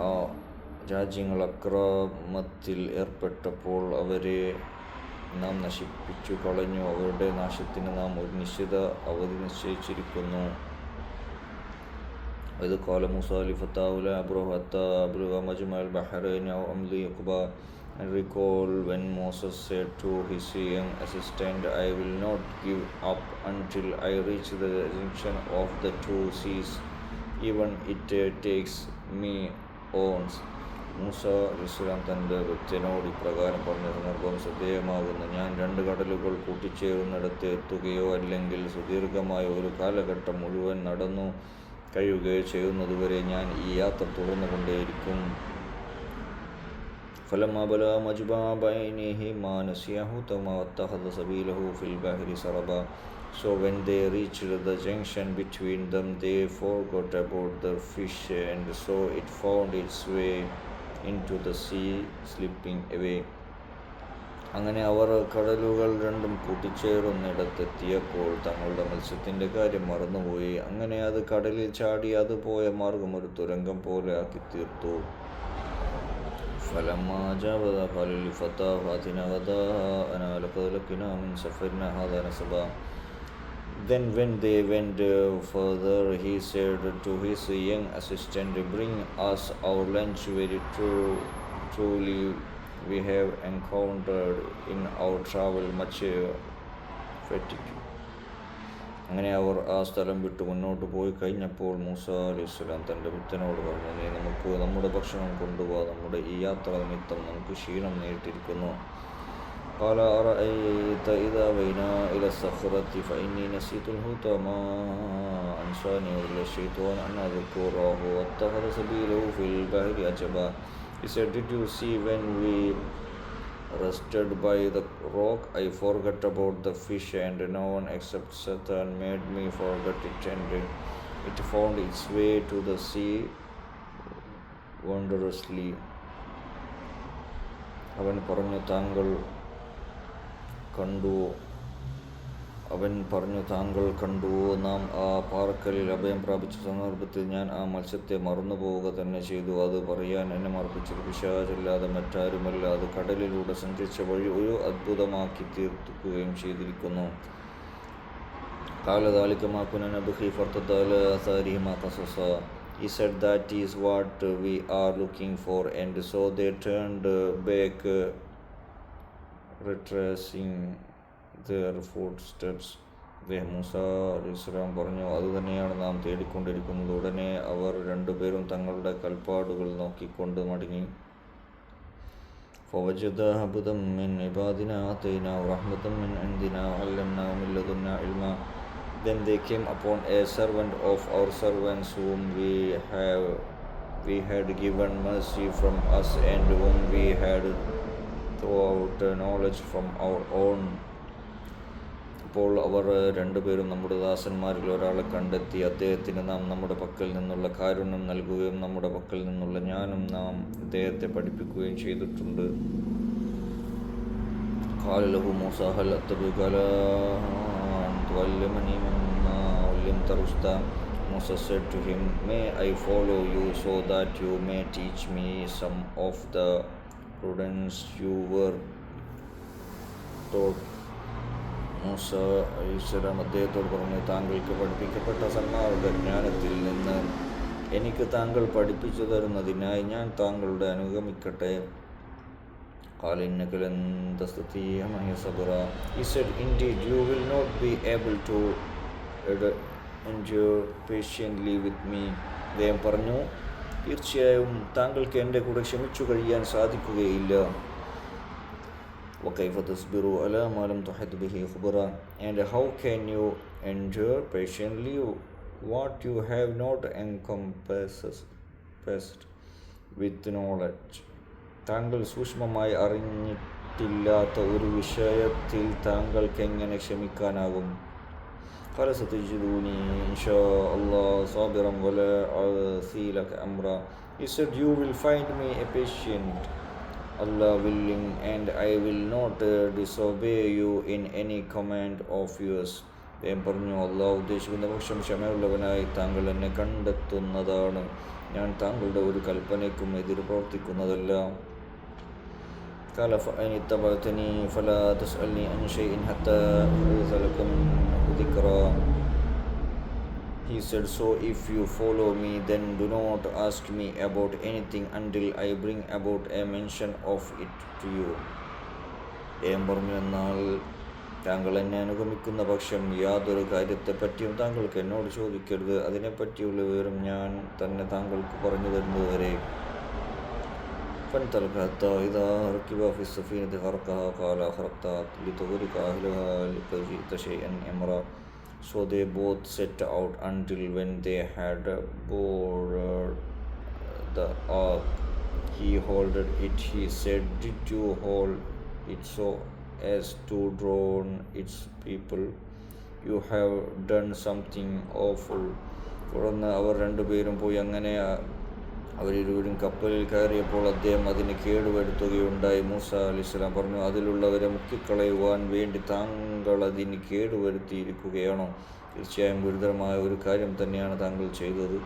ആ രാജ്യങ്ങൾ അക്രമത്തിൽ ഏർപ്പെട്ടപ്പോൾ അവരെ നാം നശിപ്പിച്ചു കളഞ്ഞു. അവരുടെ നാശത്തിന് നാം ഒരു നിശ്ചിത അവധി നിശ്ചയിച്ചിരിക്കുന്നു. وإذ قال موسى لفتاه لا أبرح حتى أبلغ مجمع البحرين أو أمضي حقبا. And recall when Moses said to his young assistant, I will not give up until I reach the junction of the two seas, even it takes me oons. Musa അലൈഹിസ്സലാം തൻ്റെ ഭൃത്യനോട് ഇപ്രകാരം പറഞ്ഞ സന്ദർഭം ശ്രദ്ധേയമാകുന്നു. ഞാൻ 2 കടലുകൾ കൂട്ടിച്ചേരുന്നിടത്ത് എത്തുകയോ അല്ലെങ്കിൽ സുദീർഘമായ ഒരു കാലഘട്ടം മുഴുവൻ നടന്നു കഴിയുകയോ ചെയ്യുന്നതുവരെ ഞാൻ ഈ യാത്ര തുടർന്നുകൊണ്ടേയിരിക്കും. فلما بلغ مجمع بينهما نسيا حوتهما واتخذ سبيله في البحر سربا. So when they reached the junction between them, they forgot about the fish, and so it found its way into the sea, slipping away. അങ്ങനെ അവർ കടലുകൾ രണ്ടും കൂട്ടിച്ചേരുന്നിടത്തെത്തിയപ്പോൾ തങ്ങളുടെ മത്സ്യത്തിൻ്റെ കാര്യം മറന്നുപോയി. അങ്ങനെ അത് കടലിൽ ചാടി അത് പോയ മാർഗം ഒരു തുരങ്കം പോലെ ആക്കി തീർത്തു. فلما جاوزا قال لفتاه آتنا غداءنا لقد لقينا من سفرنا هذا نصبا. Then when they went further, he said to his young assistant, bring us our lunch. Very truly we have encountered in our travel much fatigue. അങ്ങനെ അവർ ആ സ്ഥലം വിട്ട് മുന്നോട്ട് പോയി കഴിഞ്ഞപ്പോൾ മൂസ അലൈഹിസ്സലാം തൻ്റെ ഭൃത്യനോട് പറഞ്ഞു, നീ നമുക്ക് നമ്മുടെ ഭക്ഷണം കൊണ്ടുപോകാം, നമ്മുടെ ഈ യാത്ര നിമിത്തം നമുക്ക് ക്ഷീണം നേരിട്ടിരിക്കുന്നു. قال أرأيت إذا أوينا إلى الصخرة فإني نسيت الحوت وما أنسانيه إلا الشيطان أن أذكره واتخذ سبيله في البحر عجبا. He said, did you see when we rested by the rock? I forgot about the fish, and no one except Satan made me forget it, and it found its way to the sea wondrously. അവൻ പറഞ്ഞു താങ്കൾ കണ്ടു. നാം ആ പാറക്കല്ലിൽ അഭയം പ്രാപിച്ച സന്ദർഭത്തിൽ ഞാൻ ആ മത്സ്യത്തെ മറന്നു പോവുക തന്നെ ചെയ്തു. അത് പറയാൻ എന്നെ മറപ്പിച്ചത് പിശാചല്ലാതെ മറ്റാരുമല്ല. അത് കടലിലൂടെ സഞ്ചരിച്ച വഴി ഒരു അത്ഭുതമാക്കി തീർക്കുകയും ചെയ്തിരിക്കുന്നു. قال ذلك ما كنا نبغي فارتد على آثارهما قصصا. He said, that is what we are looking for. And so they turned back, retracing their footsteps. Musa അലൈഹിസ്സലാം പറഞ്ഞു, അതുതന്നെയാണ് നാം തേടിക്കൊണ്ടിരിക്കുന്നത്. ഉടനെ അവർ രണ്ടുപേരും തങ്ങളുടെ കൽപ്പാടുകൾ നോക്കിക്കൊണ്ട് മടങ്ങി. فوجدا عبدا من عبادنا آتيناه رحمة من عندنا وعلمناه من لدنا علما. Then they came upon a servant of our servants whom we had given mercy from us, and whom we had throughout knowledge from our own ഇപ്പോൾ അവർ രണ്ടുപേരും നമ്മുടെ ദാസന്മാരിൽ ഒരാളെ കണ്ടെത്തി. അദ്ദേഹത്തിന് നാം നമ്മുടെ പക്കൽ നിന്നുള്ള കാരുണ്യം നൽകുകയും നമ്മുടെ പക്കൽ നിന്നുള്ള ജ്ഞാനം നാം അദ്ദേഹത്തെ പഠിപ്പിക്കുകയും ചെയ്തിട്ടുണ്ട്. قال له موسى هل أتبعك على أن تعلمني مما علمت رشدا. Moses said to him, may I follow you so that you may teach me some of the prudence you were taught. Musa അലൈഹിസ്സലാം അദ്ദേഹത്തോട് പറഞ്ഞു, താങ്കൾക്ക് പഠിപ്പിക്കപ്പെട്ട സന്മാർഗ ജ്ഞാനത്തിൽ നിന്ന് എനിക്ക് താങ്കൾ പഠിപ്പിച്ചു തരുന്നതിനായി ഞാൻ താങ്കളുടെ അനുഗമിക്കട്ടെ. قال إنك لن تستطيع معي صبرا. He said, indeed you will not be able to endure patiently with me. അദ്ദേഹം പറഞ്ഞു, തീർച്ചയായും താങ്കൾക്ക് എൻ്റെ കൂടെ ക്ഷമിച്ചു കഴിയാൻ സാധിക്കുകയില്ല. وكيف تصبر على ما لم تحط به خبرا. And how can you endure patiently what you have not encompassed with knowledge. താങ്കൾ സൂക്ഷ്മമായി അറിഞ്ഞിട്ടില്ലാത്ത ഒരു വിഷയത്തിൽ താങ്കൾക്ക് എങ്ങനെ ക്ഷമിക്കാനാകും? قال ستجدوني إن شاء الله صابرا ولا أعصي لك أمرا. He said, you will find me a patient, Allah willing, and I will not disobey you in any command of yours. അദ്ദേഹം പറഞ്ഞു, അള്ളാഹു ഉദ്ദേശിക്കുന്ന പക്ഷം ക്ഷമയുള്ളവനായി താങ്കൾ എന്നെ കണ്ടെത്തുന്നതാണ്. ഞാൻ താങ്കളുടെ ഒരു കൽപ്പനയ്ക്കും എതിര് പ്രവർത്തിക്കുന്നതല്ല. قال فإن اتبعتني فلا تسألني عن شيء حتى أحدث لك منه ذكرا. He said, so if you follow me, then do not ask me about anything until I bring about a mention of it to you. അദ്ദേഹം പറഞ്ഞു, എന്നാൽ താങ്കൾ എന്നെ അനുഗമിക്കുന്ന പക്ഷം യാതൊരു കാര്യത്തെപ്പറ്റിയും താങ്കൾക്ക് എന്നോട് ചോദിക്കരുത്. അതിനെപ്പറ്റിയുള്ള വിവരം ഞാൻ തന്നെ താങ്കൾക്ക് പറഞ്ഞു തരുന്നതുവരെ. فانطلق حتى إذا ركبا في السفينة غرقها قال أخرقتها لتغرق أهلها لقد جئت شيئا إمرا. So they both set out until when they had boarded the ark, he holded it. He said, did you hold it so as to drown its people? You have done something awful. തുടർന്ന് അവർ രണ്ടുപേരും പോയി. അങ്ങനെ അവരിരുവരും കപ്പലിൽ കയറിയപ്പോൾ അദ്ദേഹം അതിന് കേടുവരുത്തുകയുണ്ടായി. മൂസ അലൈഹിസ്സലാം പറഞ്ഞു, അതിലുള്ളവരെ മുക്കിക്കളയുവാൻ വേണ്ടി താങ്കൾ അതിന് കേടുവരുത്തിയിരിക്കുകയാണോ? തീർച്ചയായും ഗുരുതരമായ ഒരു കാര്യം തന്നെയാണ് താങ്കൾ ചെയ്തത്.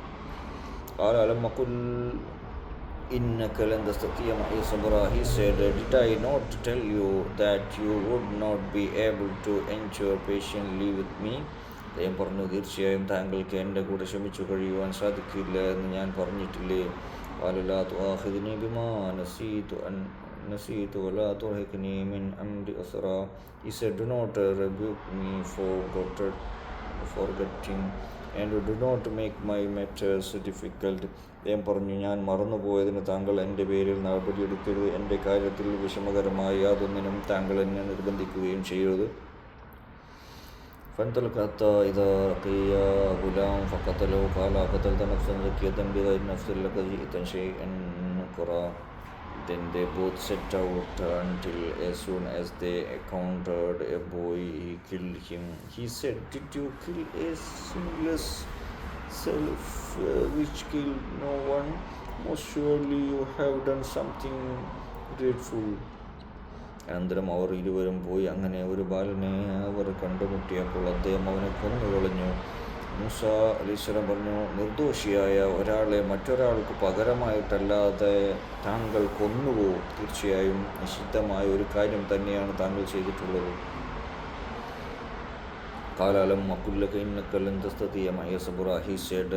قال ألم أقل إنك لن تستطيع معي صبرا. He said, did I not tell you that you would not be able to endure patiently with me? അദ്ദേഹം പറഞ്ഞു, തീർച്ചയായും താങ്കൾക്ക് എൻ്റെ കൂടെ ക്ഷമിച്ചു കഴിയുവാൻ സാധിക്കില്ല എന്ന് ഞാൻ പറഞ്ഞിട്ടില്ലേ? قال لا تؤاخذني بما نسيت ولا ترهقني من أمري عسرا. He said, do not rebuke me for forgetting and do not make my matters difficult. അദ്ദേഹം പറഞ്ഞു, ഞാൻ മറന്നുപോയതിന് താങ്കൾ എൻ്റെ പേരിൽ നടപടിയെടുക്കരുത്. എൻ്റെ കാര്യത്തിൽ വിഷമകരമായ യാതൊന്നിനും താങ്കൾ എന്നെ നിർബന്ധിക്കുകയും ചെയ്യരുത്. فانطلق حتى إذا لقي غلام فقتله قال قتلت نفسا زكية بغير نفس لقد جئت شيئا نكرا. Then they both set out until as soon as they encountered a boy, he killed him. He said, did you kill a sinless self which killed no one? Most surely you have done something dreadful. അനന്തരം അവർ ഇരുവരും പോയി. അങ്ങനെ ഒരു ബാലനെ അവർ കണ്ടുമുട്ടിയപ്പോൾ അദ്ദേഹം അവനെ കൊന്നുകളഞ്ഞു. മൂസ അലൈഹിസ്സലാം പറഞ്ഞു, നിർദോഷിയായ ഒരാളെ മറ്റൊരാൾക്ക് പകരമായിട്ടല്ലാതെ താങ്കൾ കൊന്നുവോ? തീർച്ചയായും നിഷിദ്ധമായ ഒരു കാര്യം തന്നെയാണ് താങ്കൾ ചെയ്തിട്ടുള്ളത്. قال ألم أقل لك إنك لن تستطيع معي صبرا. He said,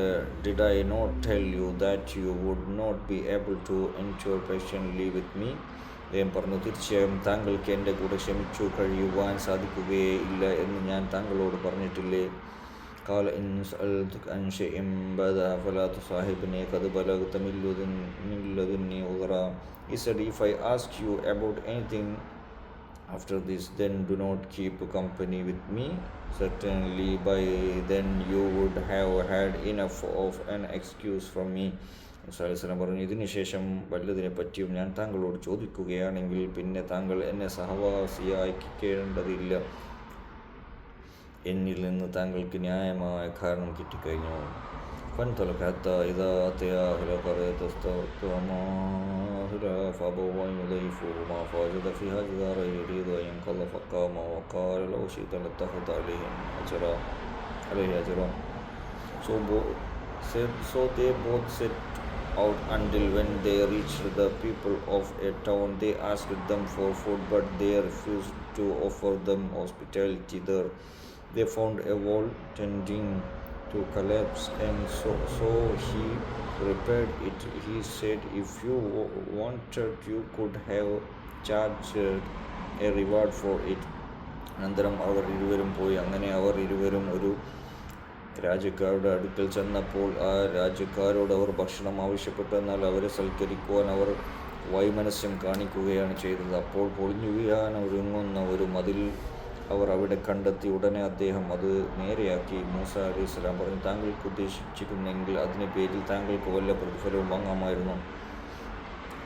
did I not tell you that you would not be able to endure patiently with me? അദ്ദേഹം പറഞ്ഞു, തീർച്ചയായും താങ്കൾക്ക് എൻ്റെ കൂടെ ക്ഷമിച്ചു കഴിയുവാൻ സാധിക്കുകയേ ഇല്ല എന്ന് ഞാൻ താങ്കളോട് പറഞ്ഞിട്ടില്ലേ? قال إن سألتك عن شيء بعدها فلا تصاحبني قد بلغت من لدني عذرا. He said, if I ask you about anything after this, then do not keep company with me. Certainly by then you would have had enough of an excuse from me. Musa അലൈഹിസ്സലാം പറഞ്ഞു, ഇതിന് ശേഷം വല്ലതിനെ പറ്റിയും ഞാൻ താങ്കളോട് ചോദിക്കുകയാണെങ്കിൽ പിന്നെ താങ്കൾ എന്നെ സഹവാസിയാക്കിക്കേണ്ടതില്ല. എന്നിൽ നിന്ന് താങ്കൾക്ക് ന്യായമായ കാരണം കിട്ടിക്കഴിഞ്ഞു. فانطلق حتى إذا أتيا أهل قرية استطعما أهلها فأبوا أن يضيفوهما فوجد فيها جدارا يريد أن ينقض فقام وقال لو شئت لاتخذت عليه أجرا. So they both set out until when they reached the people of a town they asked them for food, but they refused to offer them hospitality there. They found a wall tending to collapse, and so he repaired it. He said, if you wanted you could have charged a reward for it. അനന്തരം അവർ ഇരുവരും പോയി. അങ്ങനെ അവർ ഇരുവരും ഒരു രാജ്യക്കാരുടെ അടുക്കൽ ചെന്നപ്പോൾ ആ രാജ്യക്കാരോട് അവർ ഭക്ഷണം ആവശ്യപ്പെട്ടു. എന്നാൽ അവരെ സൽക്കരിക്കുവാൻ അവർ വൈമനസ്യം കാണിക്കുകയാണ് ചെയ്തത്. അപ്പോൾ പൊളിഞ്ഞു വീഴാൻ ഒരുങ്ങുന്ന ഒരു മതിൽ അവർ അവിടെ കണ്ടെത്തി. ഉടനെ അദ്ദേഹം അത് നേരെയാക്കി. മൂസ അലൈഹിസ്സലാം പറഞ്ഞു, താങ്കൾക്ക് ഉദ്ദേശിച്ചിരുന്നെങ്കിൽ അതിന് പേരിൽ താങ്കൾക്ക് വല്ല പ്രതിഫലവും വാങ്ങാമായിരുന്നു.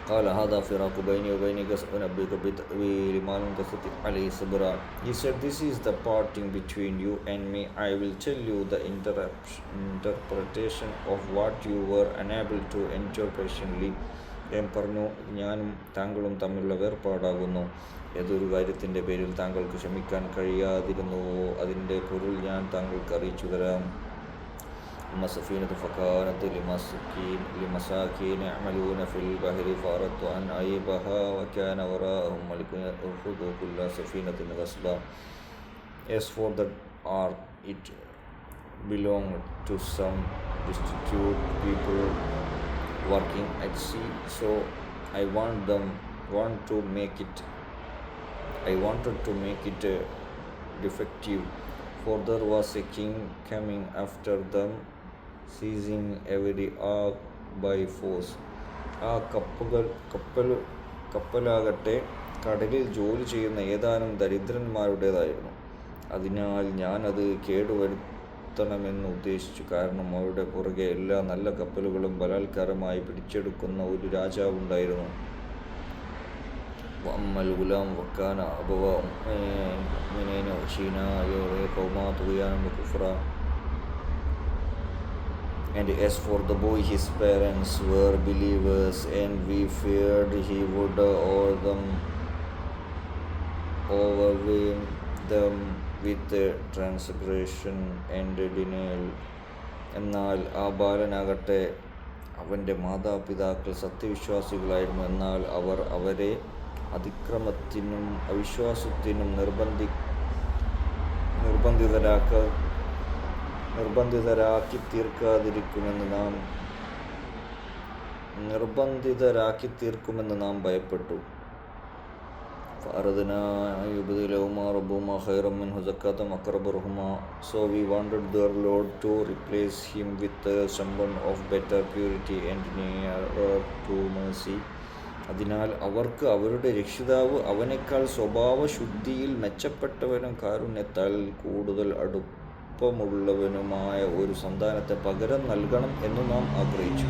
قال هذا فراق بيني وبينك سأنبئك بتأويل ما لم تستطع عليه صبرا. He said, this is the parting between you and me. I will tell you the interpretation of what you were unable to endure patiently. ഞാൻ പറഞ്ഞു, ഞാനും താങ്കളും തമ്മിലുള്ള വേർപാടാകുന്നു. ഏതൊരു കാര്യത്തിൻ്റെ പേരിൽ താങ്കൾക്ക് ക്ഷമിക്കാൻ കഴിയാതിരുന്നുവോ അതിൻ്റെ പൊരുൾ ഞാൻ താങ്കൾക്ക് അറിയിച്ചു തരാം. أما السفينة فكانت لمساكين يعملون في البحر فأردت أن أعيبها وكان وراءهم ملك يأخذ كل سفينة غصبا. As for the ark, it belonged to some destitute people working at sea, so I wanted to make it defective, for there was a king coming after them, seizing every ark by force. ആ കപ്പലാകട്ടെ കടലിൽ ജോലി ചെയ്യുന്ന ഏതാനും ദരിദ്രന്മാരുടേതായിരുന്നു. അതിനാൽ ഞാനത് കേടുവരുത്തണമെന്ന് ഉദ്ദേശിച്ചു. കാരണം അവരുടെ പുറകെ എല്ലാ നല്ല കപ്പലുകളും ബലാത്കാരമായി പിടിച്ചെടുക്കുന്ന ഒരു രാജാവുണ്ടായിരുന്നു. وأما الغلام وكان أبواه مؤمنين وخشينا أن يرهقهما طغيانا وكفرا. And as for the boy, his parents were believers, and we feared he would overwhelm them with transgression and denial. എന്നാൽ ആ ബാലനാകട്ടെ അവൻ്റെ മാതാപിതാക്കൾ സത്യവിശ്വാസികളായിരുന്നു. എന്നാൽ അവർ അവരെ അതിക്രമത്തിനും അവിശ്വാസത്തിനും നിർബന്ധിതരാക്കി തീർക്കുമെന്ന് നാം ഭയപ്പെട്ടു. فأردنا أن يبدلهما ربهما خيرا منه زكاة وأقرب رحما. So we wanted their Lord to replace him with someone of better purity and nearer to mercy. അതിനാൽ അവർക്ക് അവരുടെ രക്ഷിതാവ് അവനേക്കാൾ സ്വഭാവശുദ്ധിയിൽ മെച്ചപ്പെട്ടവനും കാരുണ്യത്താൽ കൂടുതൽ അടുപ്പമുള്ളവനുമായ ഒരു സന്താനത്തെ പകരം നൽകണം എന്ന് നാം ആഗ്രഹിച്ചു.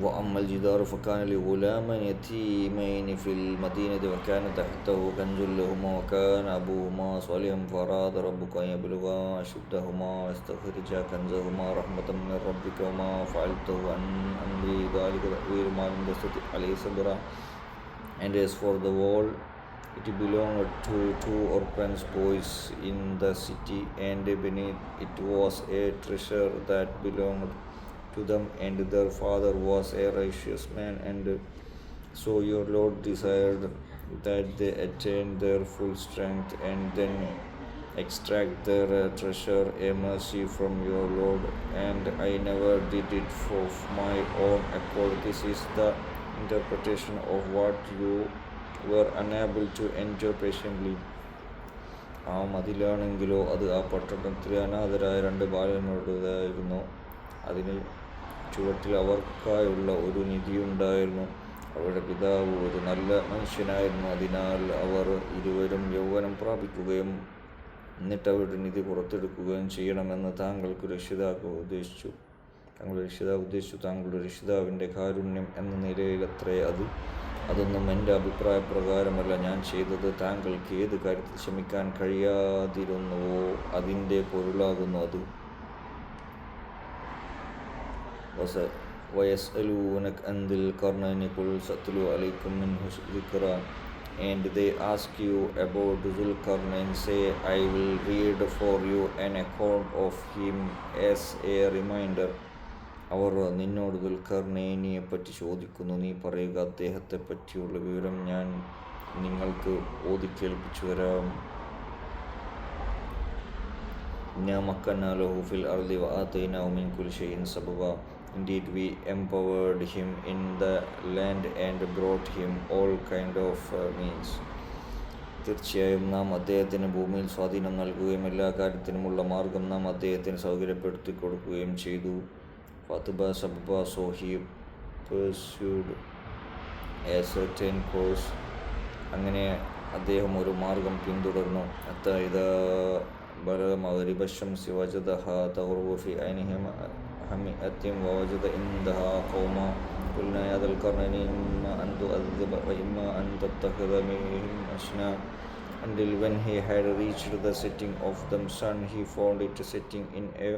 وأما الجدار فكان لغلامان يتيمين في المدينة وكان تحته كنز لهما وكان أبوهما صالحا فأراد ربك أن يبلغا أشدهما ويستخرجا كنزهما رحمة من ربك وما فعلته عن أمري ذلك تأويل ما لم تستطع عليه صبرا. And as for the wall, it belonged to two orphan boys in the city, and beneath it was a treasure that belonged to them, and their father was a righteous man. And so your Lord desired that they attain their full strength and then extract their treasure, a mercy from your Lord, and I never did it for my own accord. This is the interpretation of what you were unable to endure patiently. ആ മതിലാണെങ്കിലോ അത് ആ പട്ടണത്തിലെ അനാഥരായ രണ്ട് ബാലന്മാരുടേതായിരുന്നു. അതിന് ചുവട്ടിൽ അവർക്കായുള്ള ഒരു നിധിയുണ്ടായിരുന്നു. അവരുടെ പിതാവ് ഒരു നല്ല മനുഷ്യനായിരുന്നു. അതിനാൽ അവർ ഇരുവരും യൗവനം പ്രാപിക്കുകയും എന്നിട്ട് അവരുടെ നിധി പുറത്തെടുക്കുകയും ചെയ്യണമെന്ന് താങ്കളുടെ രക്ഷിതാവ് ഉദ്ദേശിച്ചു. താങ്കളുടെ രക്ഷിതാവിൻ്റെ കാരുണ്യം എന്ന നിലയിലത്രേ അത്. അതൊന്നും എൻ്റെ അഭിപ്രായപ്രകാരമല്ല ഞാൻ ചെയ്തത്. താങ്കൾക്ക് ഏത് കാര്യത്തിൽ ക്ഷമിക്കാൻ കഴിയാതിരുന്നുവോ അതിൻ്റെ പൊരുളാകുന്നു അത്. وَيَسْأَلُونَكَ عَنْ ذِي الْقَرْنَيْنِ قُلْ سَأَتْلُو عَلَيْكُمْ مِنْهُ ذِكْرًا. And they ask you about Zulkarnain, say, I will read for you an account of him as a reminder. അവർ നിന്നോട് ദുൽഖർനൈനിയെ പറ്റി ചോദിക്കുന്നു. നീ പറയുക, അദ്ദേഹത്തെ പറ്റിയുള്ള വിവരം ഞാൻ നിങ്ങൾക്ക് ഓതിക്കേൽപ്പിച്ചു തരാം. ഇന്നാ മക്കന്നാ ലഹു ഫിൽ അർളി വആതൈനാഹു മിൻ കുല്ലി ഷൈഇൻ സബബ. Indeed, we empowered him in the land and brought him all kind of means. തീർച്ചയായും നാം അദ്ദേഹത്തിന് ഭൂമിയിൽ സ്വാധീനം നൽകുകയും എല്ലാ കാര്യത്തിനുമുള്ള മാർഗം നാം അദ്ദേഹത്തിന് സൗകര്യപ്പെടുത്തി കൊടുക്കുകയും ചെയ്തു. ഫാത്തിബ സബബ, so he pursued a certain course. അങ്ങനെ അദ്ദേഹം ഒരു മാർഗം പിന്തുടർന്നു. ഹത്താ ഇദാ ബലഗ മഗ്രിബ ശംസി വജദഹ തഗ്റുബു ഫി ഐനിഹി ഹമിഅത്തിൻ വവജദ ഇൻദഹാ ഖൗമ ഖുൽനാ യാ ദൽ ഖർനൈനി ഇമ്മാ അൻ തുഅദ്ദിബ വഇമ്മാ അൻ തത്തഖിദ മിൻഹും Hasna. Until when he had reached the setting of the sun, he found it setting in a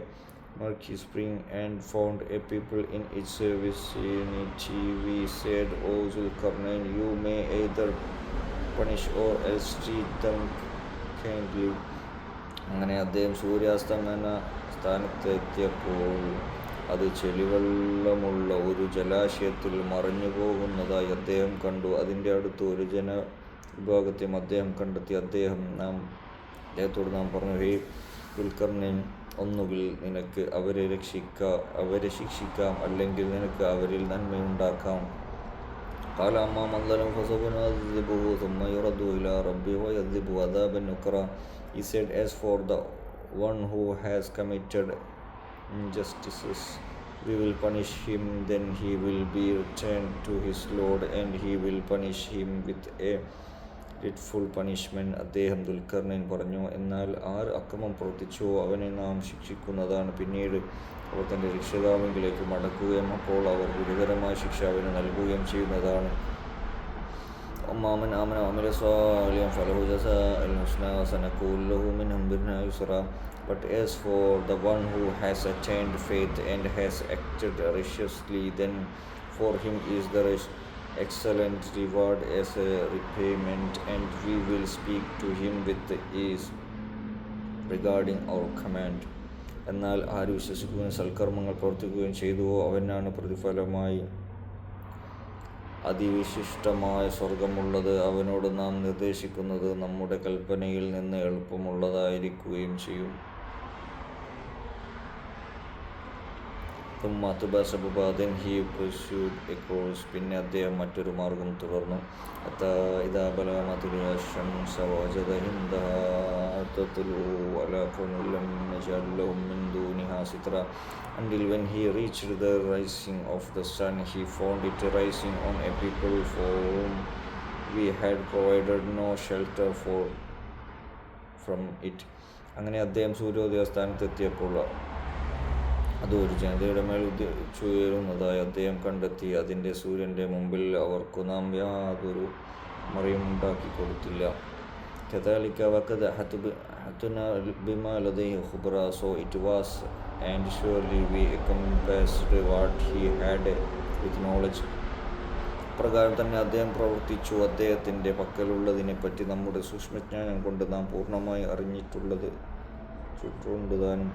murky spring and found a people in its vicinity. We said, O Zulkarnain, you may either punish or else treat them kindly. അങ്ങനെ അദ്ദേഹം സൂര്യാസ്തമന സ്ഥാനത്തെത്തിയപ്പോൾ അത് ചെളിവെള്ളമുള്ള ഒരു ജലാശയത്തിൽ മറഞ്ഞു പോകുന്നതായി അദ്ദേഹം കണ്ടു. അതിൻ്റെ അടുത്ത് ഒരു ജനവിഭാഗത്തെയും അദ്ദേഹം കണ്ടെത്തി. അദ്ദേഹത്തോട് നാം പറഞ്ഞു, ഹേ ദുൽഖർനൈൻ, ഒന്നുകിൽ നിനക്ക് അവരെ ശിക്ഷിക്കാം, അല്ലെങ്കിൽ നിനക്ക് അവരിൽ നന്മയുണ്ടാക്കാം. قال أما من ظلم فسوف نعذبه ثم يرد إلى ربه ويعذبه عذابا نكرا. He said, as for the one who has committed injustices, we will punish him, then he will be returned to his Lord, and he will punish him with a dreadful punishment. അദ്ദേഹം ദുൽഖർനൈൻ പറഞ്ഞു, എന്നാൽ ആര് അക്രമം പ്രവർത്തിച്ചോ അവനെ നാം ശിക്ഷിക്കുന്നതാണ്. പിന്നീട് അവർ തൻ്റെ രക്ഷിതാവിലേക്ക് മടക്കുകയും അപ്പോൾ അവർ ഗുരുതരമായ ശിക്ഷ അവന് നൽകുകയും ചെയ്യുന്നതാണ്. അമ്മാമൻ ആമന വഅമില സ്വാലിഹൻ ഫലഹു ജസാഉൽ ഹുസ്നാ വസനഖൂലു ലഹു മിൻ അംരിനാ യുസ്റാ. But as for the one who has attained faith and has acted righteously, then for him is the excellent reward as a repayment, and we will speak to him with ease regarding our command. എന്നാൽ ആര് വിശ്വസിക്കുകയും സൽക്കർമ്മങ്ങൾ പ്രവർത്തിക്കുകയും ചെയ്തുവോ അവനാണ് പ്രതിഫലമായി അതിവിശിഷ്ടമായ സ്വർഗമുള്ളത്. അവനോട് നാം നിർദ്ദേശിക്കുന്നത് നമ്മുടെ കൽപ്പനയിൽ നിന്ന് എളുപ്പമുള്ളതായിരിക്കുകയും ചെയ്യും. then he pursued a course. പിന്നെ അദ്ദേഹം മറ്റൊരു മാർഗം തുടർന്നു. ഇദാ ബലഗ മത്ലഅ ശംസ വജദ ഇൻദഹാ തത്ലു അലാ ഖൗമിൻ ലം നജഅൽ ലഹും മിൻ ദൂനിഹാ സിത്രാ. Until when he reached the rising of the sun, he found it rising on a people for whom we had provided no shelter from it. അങ്ങനെ അദ്ദേഹം സൂര്യോദയ സ്ഥാനത്തെത്തിയപ്പോൾ അത് ഒരു ജനതയുടെ മേൽ ഉദിച്ചുയരുന്നതായി അദ്ദേഹം കണ്ടെത്തി. അതിൻ്റെ സൂര്യൻ്റെ മുമ്പിൽ അവർക്കു നാം യാതൊരു മറയുമുണ്ടാക്കി കൊടുത്തില്ല. كذلك وقد أحطنا بما لديه خبرا. So it was, and surely we encompassed what he had with knowledge. പ്രകാരം തന്നെ അദ്ദേഹം പ്രവർത്തിച്ചു. അദ്ദേഹത്തിൻ്റെ പക്കലുള്ളതിനെപ്പറ്റി നമ്മുടെ സൂക്ഷ്മജ്ഞാനം കൊണ്ട് നാം പൂർണ്ണമായി അറിഞ്ഞിട്ടുള്ളത് ചുറ്റുകൊണ്ടുതാനും.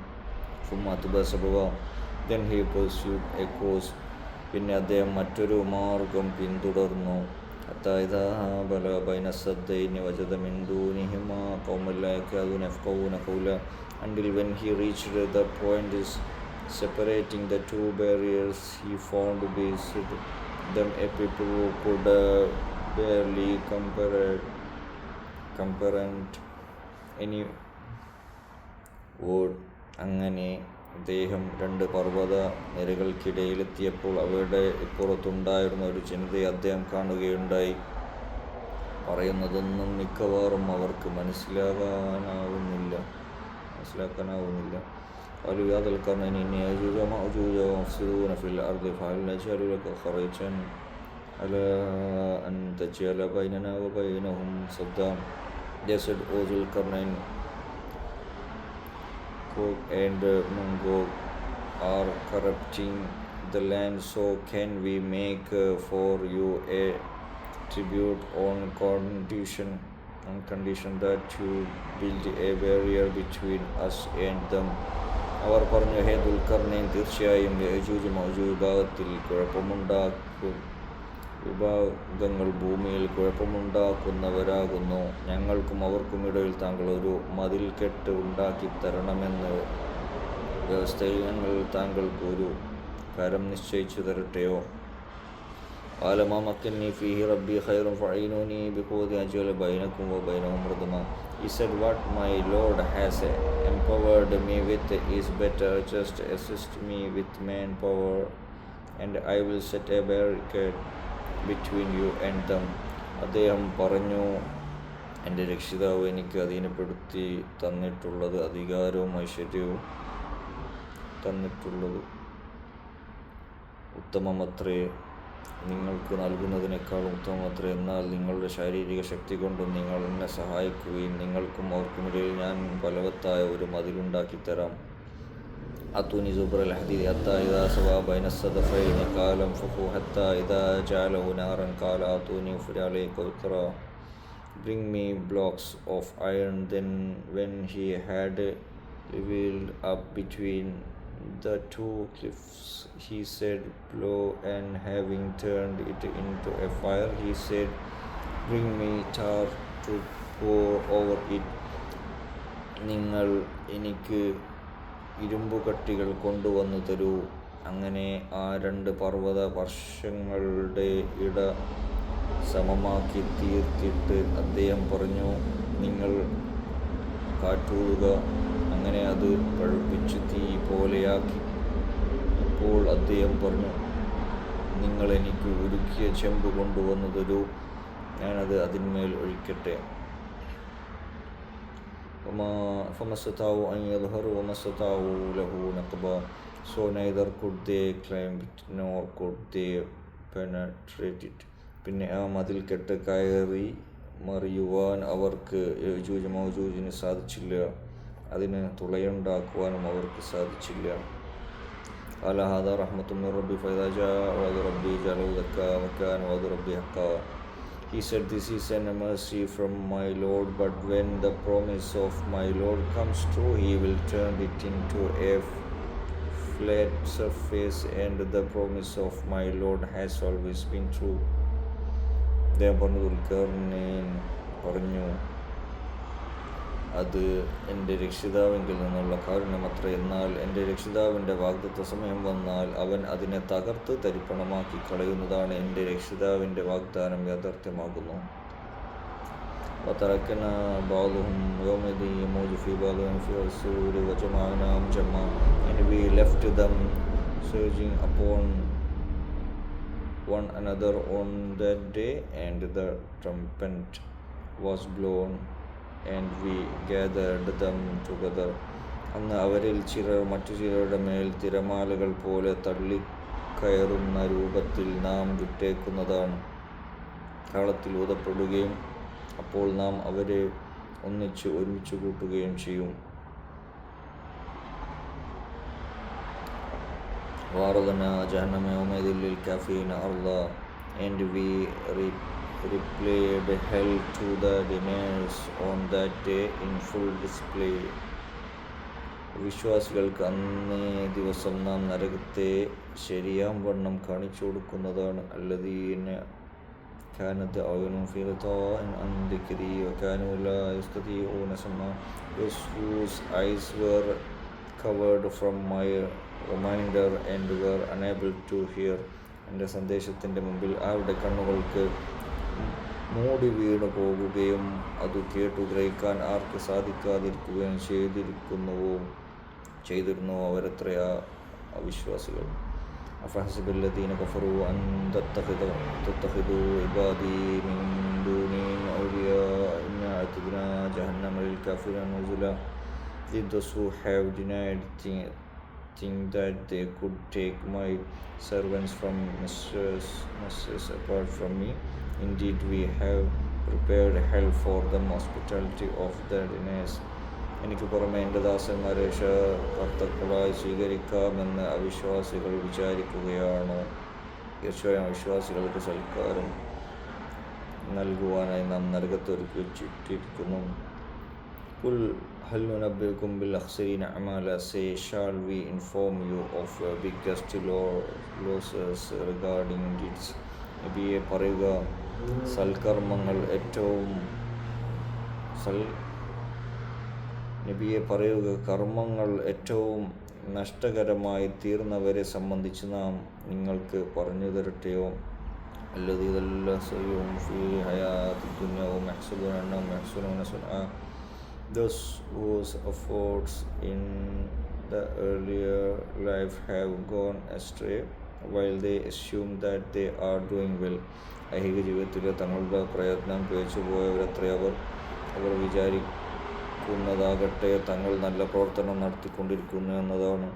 then he pursued a course. പിന്നെ അദ്ദേഹം മറ്റൊരു മാർഗം പിന്തുടർന്നു. Until when he reached the point separating the two barriers, he found beside them a people who could barely comprehend any word. അങ്ങനെ അദ്ദേഹം രണ്ട് പർവ്വത നിരകൾക്കിടയിലെത്തിയപ്പോൾ അവയുടെ ഇപ്പുറത്തുണ്ടായിരുന്ന ഒരു ജനതയെ അദ്ദേഹം കാണുകയുണ്ടായി. പറയുന്നതൊന്നും മിക്കവാറും അവർക്ക് മനസ്സിലാക്കാനാവുന്നില്ല. قالوا يا ذا القرنين إن يأجوج ومأجوج مفسدون في الأرض فهل نجعل لك خرجا ألا أن تجعل بيننا وبينهم سدا. They said, O Zulkarnain, Gog and Magog are corrupting the land, so can we make for you a tribute on condition that you build a barrier between us and them. അവർ പറഞ്ഞു, ഹേ ദുൽഖർനൈൻ, തീർച്ചയായും യജൂജ് മൗജൂജ് വിഭാഗങ്ങൾ ഭൂമിയിൽ കുഴപ്പമുണ്ടാക്കുന്നവരാകുന്നു. ഞങ്ങൾക്കും അവർക്കുമിടയിൽ താങ്കൾ ഒരു മതിൽക്കെട്ട് ഉണ്ടാക്കി തരണമെന്ന് വ്യവസ്ഥയിൽ ഞങ്ങൾ താങ്കൾക്ക് ഒരു കരം നിശ്ചയിച്ചു തരട്ടെയോ? قال ما مكنني فيه ربي خير فأعينوني بقوة أجعل بينكم وبينهم ردما. He said, what my Lord has empowered me with is better. Just assist me with manpower, and I will set a barricade between you and them. അദ്ദേഹം പറഞ്ഞു, എൻ്റെ രക്ഷിതാവ് എനിക്ക് അധീനപ്പെടുത്തി തന്നിട്ടുള്ളത് അധികാരവും ഐശ്വര്യവും തന്നിട്ടുള്ളത് ഉത്തമമത്രേ, നിങ്ങൾക്ക് നൽകുന്നതിനേക്കാൾ ഉത്തമമത്രേ. എന്നാൽ നിങ്ങളുടെ ശാരീരിക ശക്തി കൊണ്ടും നിങ്ങൾ എന്നെ സഹായിക്കുകയും നിങ്ങൾക്കും അവർക്കുമിടയിൽ ഞാൻ ബലവത്തായ ഒരു മതിലുണ്ടാക്കിത്തരാം. أعطوني زبر الحديد حتى إذا سوى بين الصدفين قال انفخوا حتى إذا جعله نارا قال أعطوني أفرغ عليه قطرا. Bring me blocks of iron. Then when he had leveled up between the two cliffs, he said, blow. And having turned it into a fire, he said, bring me tar to pour over it. നിങ്ങൾ എനിക്ക് ഇരുമ്പുകട്ടികൾ കൊണ്ടുവന്നു തരൂ. അങ്ങനെ ആ രണ്ട് പർവ്വത വർഷങ്ങളുടെ ഇട സമമാക്കി തീർത്തിട്ട് അദ്ദേഹം പറഞ്ഞു, നിങ്ങൾ കാറ്റൂതുക. അങ്ങനെ അത് പഴുപ്പിച്ച് തീ പോലെയാക്കി. അപ്പോൾ അദ്ദേഹം പറഞ്ഞു, നിങ്ങൾ എനിക്ക് ഉരുക്കിയ ചെമ്പ് കൊണ്ടുവന്നു തരൂ, ഞാനത് അതിന്മേൽ ഒഴിക്കട്ടെ. فما استطاعوا أن يظهروا وما استطاعوا له نقبا. So neither could they climb it nor could they penetrate it. പിന്നെ ആ മതിൽക്കെട്ട് കയറി മറിയുവാൻ അവർക്ക് യജൂജ് മൗജൂജിന് സാധിച്ചില്ല, അതിന് തുളയുണ്ടാക്കുവാനും അവർക്ക് സാധിച്ചില്ല. قال هذا رحمة من ربي فإذا جاء وعد ربي جعله دكا وكان وعد ربي حقا. He said, this is a mercy from my Lord, but when the promise of my Lord comes true, he will turn it into a flat surface, and the promise of my Lord has always been true. അദ്ദേഹം പറഞ്ഞു, അത് എൻ്റെ രക്ഷിതാവിങ്കിൽ നിന്നുള്ള കാരുണ്യമത്ര. എന്നാൽ എൻ്റെ രക്ഷിതാവിൻ്റെ വാഗ്ദത്ത സമയം വന്നാൽ അവൻ അതിനെ തകർത്ത് തരിപ്പണമാക്കി കളയുന്നതാണ്. എൻ്റെ രക്ഷിതാവിൻ്റെ വാഗ്ദാനം യാഥാർത്ഥ്യമാകുന്നു. وتركنا بعضهم يومئذ يموج في بعض في السور وجمعناهم جمعا. And we left them surging upon one another on that day, and the trumpet was blown, and we gathered them together. അന്ന് അവരിൽ ചിലർ മറ്റു ചിലരുടെ മേൽ തിരമാലകൾ പോലെ തള്ളിക്കയറുന്ന രൂപത്തിൽ നാം വിട്ടേക്കുന്നതാണ്. കാളത്തിൽ ഊതപ്പെടുകയും അപ്പോൾ നാം അവരെ ഒരുമിച്ച് കൂട്ടുകയും ചെയ്യും. വാറദനാ ജഹന്നമ യൗമഇദ ലിൽ കാഫിരീന അർളാ. And we replayed hell to the deniers on that day in full display. വിശ്വാസികൾക്ക് അന്നേ ദിവസം നാം നരകത്തെ ശരിയാം വണ്ണം കാണിച്ചു കൊടുക്കുന്നതാണ്. الذين كانت أعينهم في غطاء عن ذكري وكانوا لا يستطيعون سمعا. Those whose eyes were covered from my reminder and were unable to hear. എൻ്റെ സന്ദേശത്തിൻ്റെ മുമ്പിൽ അവരുടെ കണ്ണുകൾക്ക് മൂടി വീണു പോകുകയും അത് കേട്ടു ഗ്രഹിക്കാൻ ആർക്ക് സാധിക്കാതിരിക്കുകയും ചെയ്തിരുന്നു അവരെത്രയാ അവിശ്വാസികൾ. أفحسب الذين كفروا أن تتخذوا عبادي من دوني أولياء إنا أعتدنا جهنم للكافرين نزلا. Did those who have denied think that they could take my servants from masters apart from me. Indeed, we have prepared hell for them, hospitality of the deniers. എനിക്ക് പുറമെ എൻ്റെ ദാസന്മാരെ കർത്താക്കളായി സ്വീകരിക്കാമെന്ന് അവിശ്വാസികൾ വിചാരിക്കുകയാണോ? തീർച്ചയായും അവിശ്വാസികൾക്ക് സൽക്കാരം നൽകുവാനായി നാം നരകത്തെ ഒരുക്കി വെച്ചിട്ടിരിക്കുന്നു. Qul hal nunabbiukum bil akhsarina a'mala, say, shall we inform you of biggest losses regarding deeds? നബിയെ പറയുക, കർമ്മങ്ങൾ ഏറ്റവും നഷ്ടകരമായി തീർന്നവരെ സംബന്ധിച്ച് നാം നിങ്ങൾക്ക് പറഞ്ഞു തരട്ടെയോ? الذين سعيهم في الحياة الدنيا وهم يحسبون أنهم يحسنون صنعا, those whose efforts in the earlier life have gone astray while they assume that they are doing well. ഐഹിക ജീവിതത്തിലെ തങ്ങളുടെ പ്രയത്നം പിഴച്ചുപോയവരത്രേ അവർ വിചാരിക്കുന്നതാകട്ടെ തങ്ങൾ നല്ല പ്രവർത്തനം നടത്തിക്കൊണ്ടിരിക്കുന്നു എന്നതാണ്.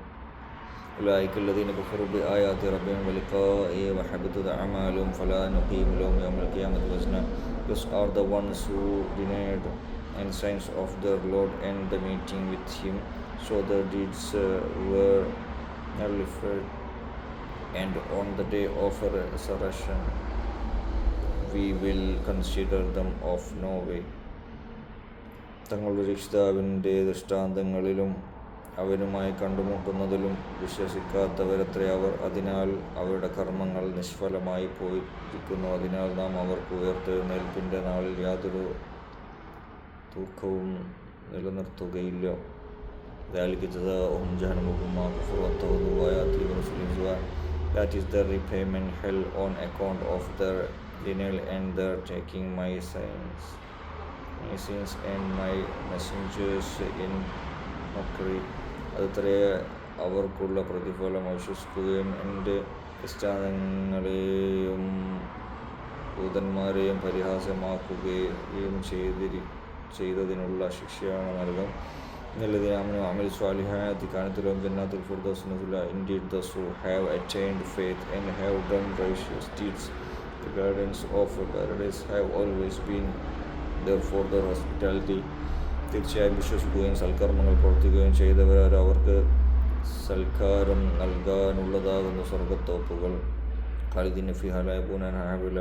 أولئك الذين كفروا بآيات ربهم ولقائه وحبطت أعمالهم فلا نقيم لهم يوم القيامة وزنا. Those are the ones who denied and signs of their Lord and the meeting with Him, so their deeds were nullified, and on the day of resurrection we will consider them of no weight. തങ്ങളുടെ രക്ഷിതാവിൻ്റെ ദൃഷ്ടാന്തങ്ങളിലും അവനുമായി കണ്ടുമുട്ടുന്നതിലും വിശ്വസിക്കാത്തവരത്രേ അവർ. അതിനാൽ അവരുടെ കർമ്മങ്ങൾ നിഷ്ഫലമായി പോയിരിക്കുന്നു. അതിനാൽ നാം അവർക്ക് ഉയർത്തെഴുന്നേൽപ്പിൻ്റെ നാളിൽ യാതൊരു തൂക്കവും നിലനിർത്തുകയില്ല. ذلك جزاؤهم جهنم بما كفروا واتخذوا آياتي ورسلي هزوا. That is their repayment, hell, on account of their denial and their taking my sins and my messengers in mockery. അതത്രേ അവർക്കുള്ള പ്രതിഫലം. വിശ്വസിക്കുകയും എൻ്റെ ദൃഷ്ടാന്തങ്ങളെയും ദൂതന്മാരെയും പരിഹാസമാക്കുകയും ചെയ്തതിനുള്ള ശിക്ഷയാണ് നരകം. الذين آمنوا وعملوا الصالحات كانت لهم جنات الفردوس نزلا. Indeed, those who have attained faith and have done righteous deeds, the gardens of paradise have always been there for their hospitality. തീർച്ചയായും വിശ്വസിക്കുകയും സൽക്കർമ്മങ്ങൾ പ്രവർത്തിക്കുകയും ചെയ്തവർ അവർക്ക് സൽക്കാരം നൽകാനുള്ളതാകുന്ന സ്വർഗത്തോപ്പുകൾ. ഖാലിദീന ഫീഹാ ലാ യബ്ഗൂന അൻഹാ ഹിവല,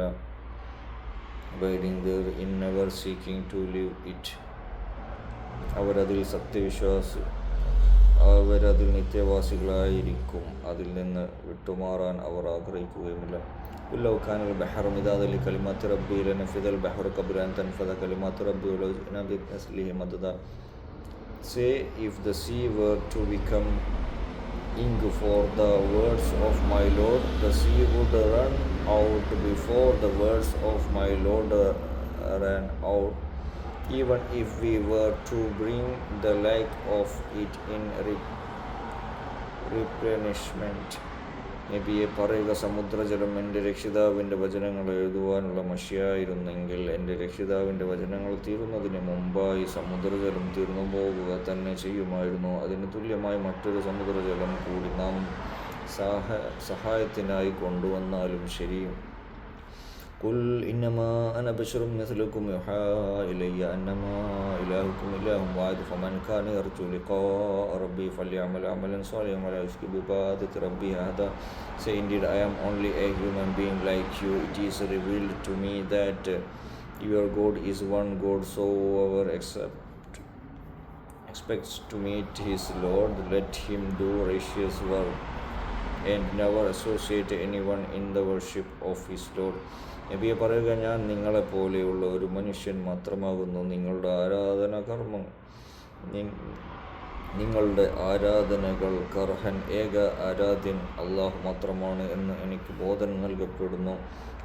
abiding there in never seeking to leave it. അവരതിൽ നിത്യവാസികളായിരിക്കും. അതിൽ നിന്ന് വിട്ടുമാറാൻ അവർ ആഗ്രഹിക്കുകയുമില്ല. قل لو كان البحر مدادا لكلمات ربي لنفذ البحر قبل أن تنفذ كلمات ربي ولو جئنا بمثله مددا. Say, if the sea were to become ink for the words of my Lord, the sea would run out before the words of my Lord ran out. Even if we were to bring the like of it in replenishment. നബിയെ പറയുക, സമുദ്രജലം എൻ്റെ രക്ഷിതാവിൻ്റെ വചനങ്ങൾ എഴുതുവാനുള്ള മഷിയായിരുന്നെങ്കിൽ എൻ്റെ രക്ഷിതാവിൻ്റെ വചനങ്ങൾ തീരുന്നതിന് മുമ്പായി സമുദ്രജലം തീർന്നു പോകുക തന്നെ ചെയ്യുമായിരുന്നു. അതിന് തുല്യമായി മറ്റൊരു സമുദ്രജലം കൂടി നാം സഹായത്തിനായി കൊണ്ടുവന്നാലും ശരി. قل إنما أنا بشر مثلكم يوحى إلي أنما إلهكم إله واحد فمن كان يرجو لقاء ربي فليعمل عملا صالحا ولا يشرك بعبادة ربه أحدا. Say, indeed, I am only a human being like you. It is revealed to me that your God is one God, so whoever expects to meet his Lord, let him do righteous work and never associate anyone in the worship of his Lord. നബിയെ പറയുക, ഞാൻ നിങ്ങളെപ്പോലെയുള്ള ഒരു മനുഷ്യൻ മാത്രമാകുന്നു. നിങ്ങളുടെ ആരാധനകൾക്ക് അർഹൻ ഏക ആരാധ്യൻ അള്ളാഹു മാത്രമാണ് എന്ന് എനിക്ക് ബോധനം നൽകപ്പെടുന്നു.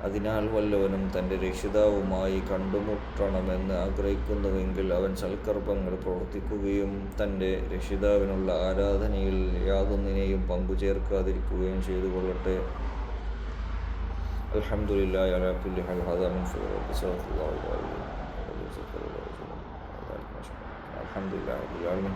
അതിനാൽ വല്ലവനും തൻ്റെ രക്ഷിതാവുമായി കണ്ടുമുട്ടണമെന്ന് ആഗ്രഹിക്കുന്നുവെങ്കിൽ അവൻ സൽക്കർമ്മങ്ങൾ പ്രവർത്തിക്കുകയും തൻ്റെ രക്ഷിതാവിനുള്ള ആരാധനയിൽ യാതൊന്നിനെയും പങ്കുചേർക്കാതിരിക്കുകയും ചെയ്തുകൊള്ളട്ടെ. അൽഹംദുലില്ലാഹി അലാ കുല്ലി ഹാൽ. ഹദാ മിൻ ഫളി. അൽഹംദുലില്ലാഹി റബ്ബിൽ ആലമീൻ.